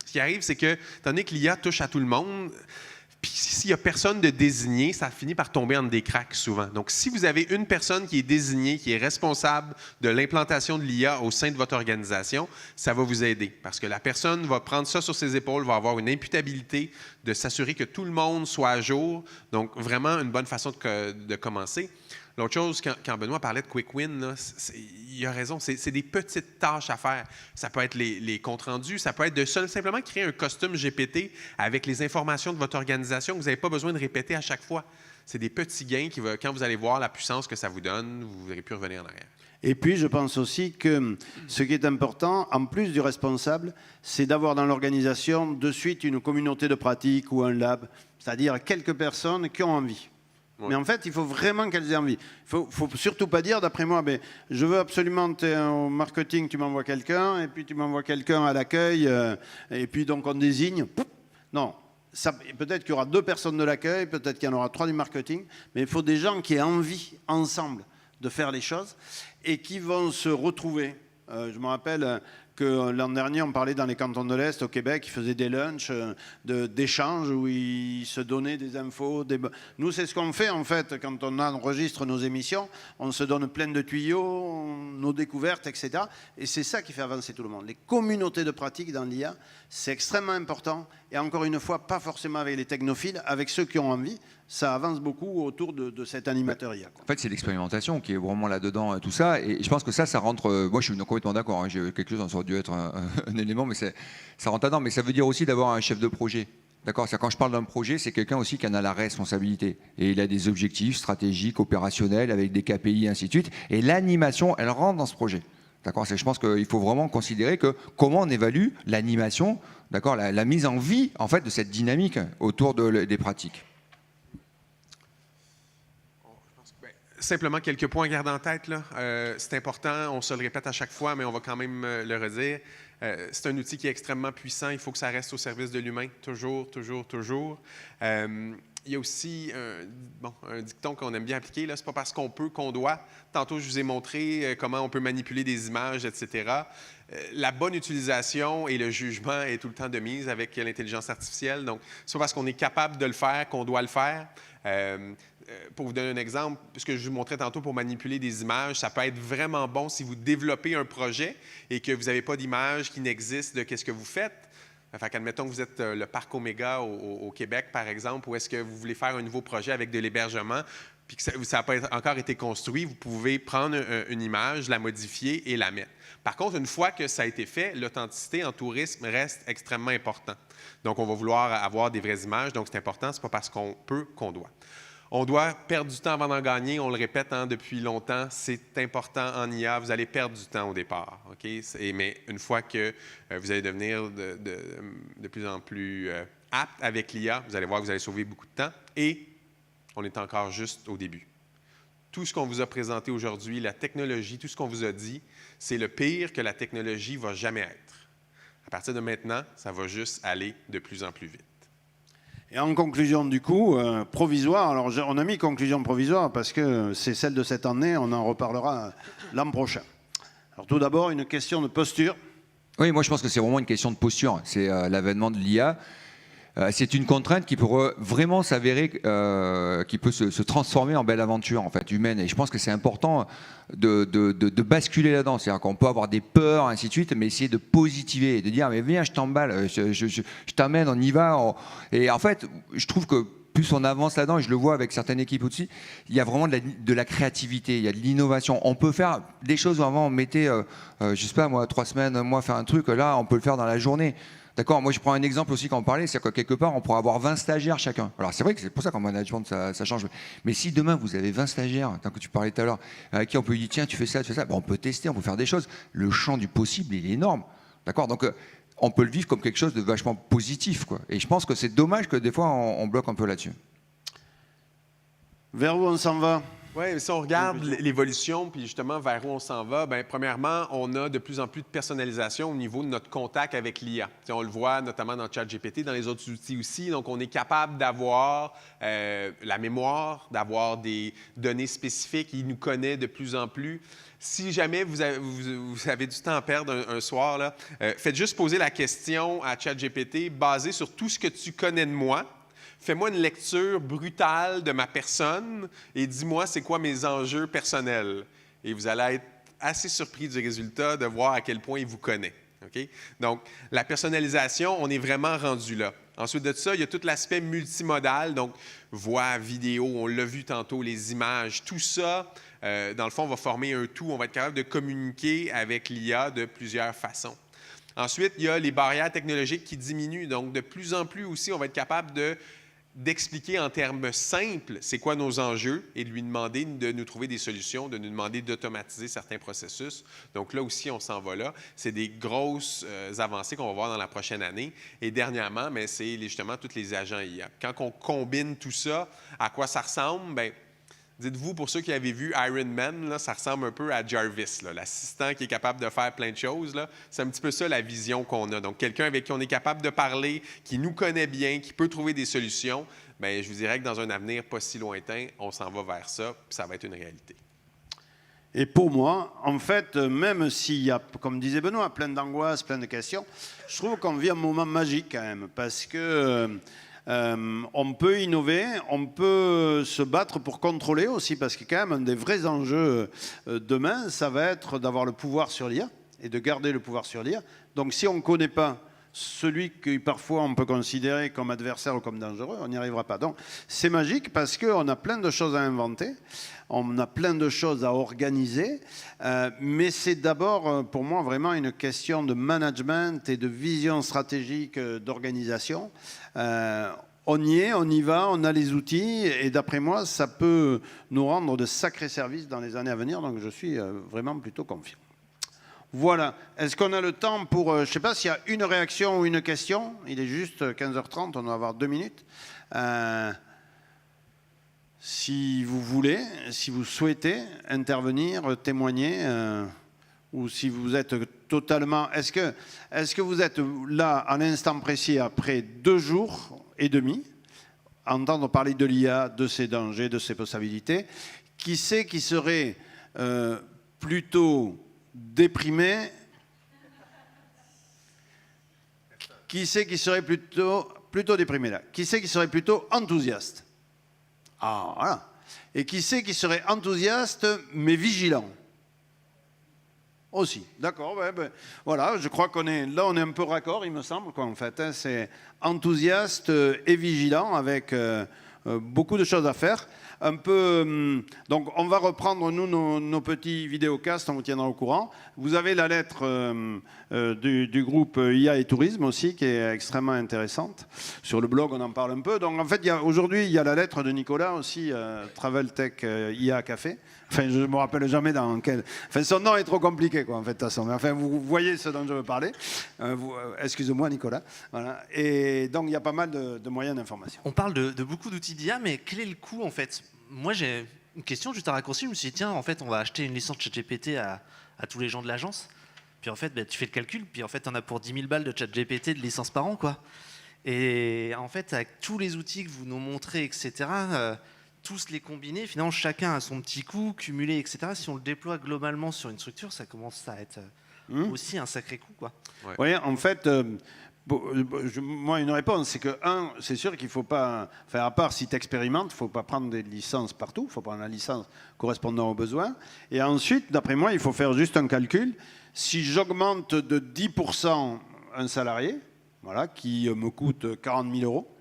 Ce qui arrive, c'est que, étant donné que l'IA touche à tout le monde, puis s'il n'y a personne de désigné, ça finit par tomber entre des cracks souvent. Donc, si vous avez une personne qui est désignée, qui est responsable de l'implantation de l'IA au sein de votre organisation, ça va vous aider. Parce que la personne va prendre ça sur ses épaules, va avoir une imputabilité de s'assurer que tout le monde soit à jour. Donc, vraiment une bonne façon de commencer. L'autre chose, quand Benoît parlait de Quick Win, là, il a raison, c'est des petites tâches à faire. Ça peut être les comptes rendus, ça peut être de simplement créer un costume GPT avec les informations de votre organisation que vous n'avez pas besoin de répéter à chaque fois. C'est des petits gains qui, quand vous allez voir la puissance que ça vous donne, vous n'aurez plus revenir en arrière. Et puis, je pense aussi que ce qui est important, en plus du responsable, c'est d'avoir dans l'organisation de suite une communauté de pratique ou un lab, c'est-à-dire quelques personnes qui ont envie. Oui. Mais en fait, il faut vraiment qu'elles aient envie. Il ne faut surtout pas dire, d'après moi, ben, je veux absolument, au marketing, tu m'envoies quelqu'un, et puis tu m'envoies quelqu'un à l'accueil, et puis donc on désigne. Non, peut-être qu'il y aura 2 personnes de l'accueil, peut-être qu'il y en aura 3 du marketing, mais il faut des gens qui aient envie, ensemble, de faire les choses, et qui vont se retrouver. Je me rappelle que l'an dernier, on parlait dans les cantons de l'Est, au Québec, ils faisaient des lunchs d'échanges où ils se donnaient des infos. Nous, c'est ce qu'on fait, en fait, quand on enregistre nos émissions. On se donne plein de tuyaux, nos découvertes, etc. Et c'est ça qui fait avancer tout le monde. Les communautés de pratique dans l'IA, c'est extrêmement important. Et encore une fois, pas forcément avec les technophiles, avec ceux qui ont envie. Ça avance beaucoup autour de cet animateur IA. Quoi. En fait, c'est l'expérimentation qui est vraiment là-dedans, tout ça. Et je pense que ça rentre... moi, je suis complètement d'accord. Hein, j'ai quelque chose, ça aurait dû être un élément, mais ça rentre là-dedans. Mais ça veut dire aussi d'avoir un chef de projet. D'accord ? Quand je parle d'un projet, c'est quelqu'un aussi qui en a la responsabilité. Et il a des objectifs stratégiques, opérationnels, avec des KPI, et ainsi de suite. Et l'animation, elle rentre dans ce projet. D'accord ? Je pense qu'il faut vraiment considérer que comment on évalue l'animation, d'accord, la mise en vie, en fait, de cette dynamique autour des pratiques. Simplement quelques points à garder en tête. C'est important, on se le répète à chaque fois, mais on va quand même le redire. C'est un outil qui est extrêmement puissant. Il faut que ça reste au service de l'humain, toujours, toujours, toujours. Il y a aussi un dicton qu'on aime bien appliquer. Ce n'est pas parce qu'on peut qu'on doit. Tantôt, je vous ai montré comment on peut manipuler des images, etc. La bonne utilisation et le jugement est tout le temps de mise avec l'intelligence artificielle. Donc, ce n'est pas parce qu'on est capable de le faire qu'on doit le faire. Pour vous donner un exemple, ce que je vous montrais tantôt pour manipuler des images, ça peut être vraiment bon si vous développez un projet et que vous n'avez pas d'image qui n'existe de ce que vous faites. Fait qu'admettons que vous êtes le parc Omega au Québec, par exemple, ou est-ce que vous voulez faire un nouveau projet avec de l'hébergement, puis que ça n'a pas encore été construit, vous pouvez prendre une image, la modifier et la mettre. Par contre, une fois que ça a été fait, l'authenticité en tourisme reste extrêmement importante. Donc, on va vouloir avoir des vraies images, donc c'est important, ce n'est pas parce qu'on peut qu'on doit. On doit perdre du temps avant d'en gagner, on le répète depuis longtemps, c'est important en IA, vous allez perdre du temps au départ. Okay? Mais une fois que vous allez devenir de plus en plus apte avec l'IA, vous allez voir que vous allez sauver beaucoup de temps et on est encore juste au début. Tout ce qu'on vous a présenté aujourd'hui, la technologie, tout ce qu'on vous a dit, c'est le pire que la technologie ne va jamais être. À partir de maintenant, ça va juste aller de plus en plus vite. Et en conclusion du coup, provisoire, alors on a mis conclusion provisoire parce que c'est celle de cette année, on en reparlera l'an prochain. Alors tout d'abord, une question de posture. Oui, moi je pense que c'est vraiment une question de posture. C'est l'avènement de l'IA. C'est une contrainte qui pourrait vraiment s'avérer, qui peut se transformer en belle aventure en fait, humaine. Et je pense que c'est important de basculer là-dedans. C'est-à-dire qu'on peut avoir des peurs, ainsi de suite, mais essayer de positiver, de dire mais viens, je t'emballe, je t'amène, on y va. Et en fait, je trouve que plus on avance là-dedans, et je le vois avec certaines équipes aussi, il y a vraiment de la créativité, il y a de l'innovation. On peut faire des choses où avant on mettait, je sais pas moi, 3 semaines, un mois, faire un truc. Là, on peut le faire dans la journée. D'accord, moi je prends un exemple aussi quand on parlait, c'est que quelque part on pourrait avoir 20 stagiaires chacun. Alors c'est vrai que c'est pour ça qu'en management ça change. Mais si demain vous avez 20 stagiaires, tant que tu parlais tout à l'heure, à qui on peut dire tiens tu fais ça, ben, on peut tester, on peut faire des choses. Le champ du possible il est énorme. D'accord, donc on peut le vivre comme quelque chose de vachement positif, quoi. Et je pense que c'est dommage que des fois on bloque un peu là-dessus. Vers où on s'en va? Oui, si on regarde l'évolution, puis justement vers où on s'en va, bien, premièrement, on a de plus en plus de personnalisation au niveau de notre contact avec l'IA. On le voit notamment dans ChatGPT, dans les autres outils aussi. Donc, on est capable d'avoir la mémoire, d'avoir des données spécifiques. Il nous connaît de plus en plus. Si jamais vous avez du temps à perdre un soir, là, faites juste poser la question à ChatGPT basée sur tout ce que tu connais de moi. Fais-moi une lecture brutale de ma personne et dis-moi c'est quoi mes enjeux personnels. Et vous allez être assez surpris du résultat de voir à quel point il vous connaît. Okay? Donc, la personnalisation, on est vraiment rendu là. Ensuite de ça, il y a tout l'aspect multimodal, donc voix, vidéo, on l'a vu tantôt, les images, tout ça, dans le fond, on va former un tout. On va être capable de communiquer avec l'IA de plusieurs façons. Ensuite, il y a les barrières technologiques qui diminuent. Donc, de plus en plus aussi, on va être capable d'expliquer en termes simples c'est quoi nos enjeux et de lui demander de nous trouver des solutions, de nous demander d'automatiser certains processus. Donc là aussi, on s'en va là. C'est des grosses avancées qu'on va voir dans la prochaine année. Et dernièrement, c'est justement tous les agents IA. Quand on combine tout ça, à quoi ça ressemble? Bien, dites-vous, pour ceux qui avaient vu Iron Man, là, ça ressemble un peu à Jarvis, l'assistant qui est capable de faire plein de choses. C'est un petit peu ça la vision qu'on a. Donc, quelqu'un avec qui on est capable de parler, qui nous connaît bien, qui peut trouver des solutions. Bien, je vous dirais que dans un avenir pas si lointain, on s'en va vers ça, puis ça va être une réalité. Et pour moi, en fait, même s'il y a, comme disait Benoît, plein d'angoisses, plein de questions, je trouve qu'on vit un moment magique quand même, parce que on peut innover, on peut se battre pour contrôler aussi, parce que quand même, un des vrais enjeux demain, ça va être d'avoir le pouvoir sur l'IA et de garder le pouvoir sur l'IA. Donc si on ne connaît pas celui que parfois on peut considérer comme adversaire ou comme dangereux, on n'y arrivera pas. Donc c'est magique parce qu'on a plein de choses à inventer, on a plein de choses à organiser, mais c'est d'abord pour moi vraiment une question de management et de vision stratégique d'organisation. On y est, on y va, on a les outils et d'après moi, ça peut nous rendre de sacrés services dans les années à venir, donc je suis vraiment plutôt confiant. Voilà. Est-ce qu'on a le temps pour... je ne sais pas s'il y a une réaction ou une question. Il est juste 15h30, on doit avoir 2 minutes. Si vous voulez, si vous souhaitez intervenir, témoigner, ou si vous êtes totalement... Est-ce que vous êtes là, à l'instant précis, après 2 jours et demi, à entendre parler de l'IA, de ses dangers, de ses possibilités? Qui c'est qui serait plutôt... déprimé? Qui c'est qui serait plutôt déprimé là? Qui c'est qui serait plutôt enthousiaste? Ah, voilà. Et qui c'est qui serait enthousiaste mais vigilant? Aussi, d'accord. Voilà, je crois qu'on est là, on est un peu raccord, il me semble, quoi, en fait. Hein, c'est enthousiaste et vigilant avec beaucoup de choses à faire. Un peu, donc on va reprendre nous nos petits vidéocasts, on vous tiendra au courant. Vous avez la lettre du groupe IA et Tourisme aussi qui est extrêmement intéressante. Sur le blog on en parle un peu. Donc en fait aujourd'hui il y a la lettre de Nicolas aussi, Travel Tech IA Café. Enfin je ne me rappelle jamais dans quel... Enfin son nom est trop compliqué quoi en fait de toute façon. Mais enfin vous voyez ce dont je veux parler. Excusez-moi Nicolas. Voilà. Et donc il y a pas mal de moyens d'information. On parle de beaucoup d'outils d'IA, mais quel est le coût en fait? Moi j'ai une question juste à raccourci, je me suis dit tiens en fait on va acheter une licence ChatGPT à tous les gens de l'agence, puis en fait tu fais le calcul, puis en fait on a pour 10 000 balles de ChatGPT de licence par an quoi. Et en fait avec tous les outils que vous nous montrez etc, tous les combinés, finalement chacun a son petit coût cumulé etc, si on le déploie globalement sur une structure ça commence à être aussi un sacré coût quoi. Ouais. Oui en fait... moi, une réponse, c'est que, c'est sûr qu'il ne faut pas, enfin, à part si tu expérimentes, il ne faut pas prendre des licences partout, il faut prendre la licence correspondant aux besoins. Et ensuite, d'après moi, il faut faire juste un calcul. Si j'augmente de 10% un salarié, voilà, qui me coûte 40 000 euros,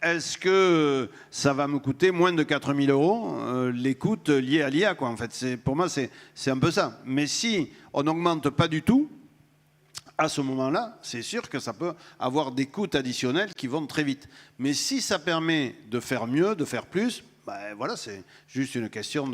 est-ce que ça va me coûter moins de 4 000 euros les coûts liés à l'IA, quoi, en fait. Pour moi, c'est un peu ça. Mais si on n'augmente pas du tout, à ce moment-là, c'est sûr que ça peut avoir des coûts additionnels qui vont très vite. Mais si ça permet de faire mieux, de faire plus, ben voilà, c'est juste une question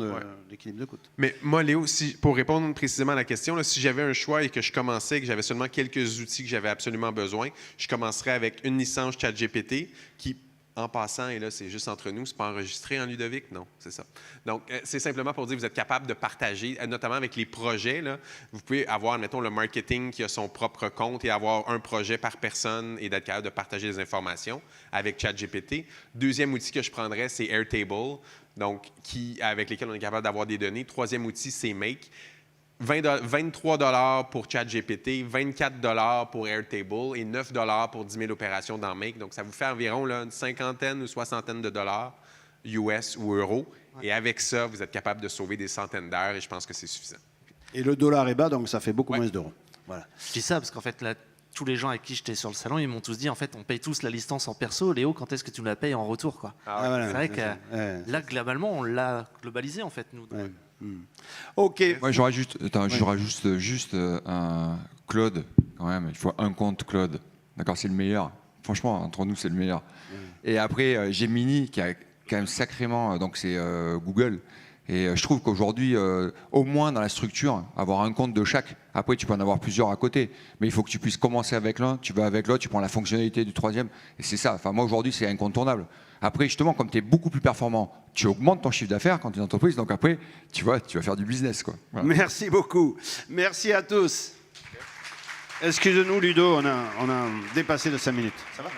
d'équilibre de coûts. Mais moi, Léo, pour répondre précisément à la question, là, si j'avais un choix et que je commençais, que j'avais seulement quelques outils que j'avais absolument besoin, je commencerais avec une licence ChatGPT qui, En passant, et là, c'est juste entre nous, c'est pas enregistré en Ludovic? Non, c'est ça. Donc, c'est simplement pour dire que vous êtes capable de partager, notamment avec les projets. Là, vous pouvez avoir, mettons, le marketing qui a son propre compte et avoir un projet par personne et d'être capable de partager des informations avec ChatGPT. Deuxième outil que je prendrais, c'est Airtable, donc avec lesquels on est capable d'avoir des données. Troisième outil, c'est Make. 23 pour ChatGPT, 24 pour Airtable et 9 pour 10 000 opérations dans Make. Donc, ça vous fait environ là, une cinquantaine ou soixantaine de dollars US ou euros. Ouais. Et avec ça, vous êtes capable de sauver des centaines d'heures et je pense que c'est suffisant. Et le dollar est bas, donc ça fait beaucoup moins d'euros. Voilà. Je dis ça parce qu'en fait, là, tous les gens avec qui j'étais sur le salon, ils m'ont tous dit, en fait, on paye tous la licence en perso. Léo, quand est-ce que tu nous la payes en retour, quoi? Voilà, c'est vrai que là, globalement, on l'a globalisé, en fait, nous. Ouais. Ok. Moi, je rajoute juste un Claude, quand même. Il faut un compte Claude. D'accord, c'est le meilleur. Franchement, entre nous, c'est le meilleur. Et après, Gemini, qui a quand même sacrément. Donc, c'est Google. Et je trouve qu'aujourd'hui, au moins dans la structure, avoir un compte de chaque. Après, tu peux en avoir plusieurs à côté. Mais il faut que tu puisses commencer avec l'un, tu vas avec l'autre, tu prends la fonctionnalité du troisième. Et c'est ça. Enfin, moi, aujourd'hui, c'est incontournable. Après, justement, comme tu es beaucoup plus performant, tu augmentes ton chiffre d'affaires quand tu es une entreprise. Donc après, tu vas faire du business, quoi. Voilà. Merci beaucoup. Merci à tous. Excusez-nous, Ludo, on a dépassé de 5 minutes. Ça va ?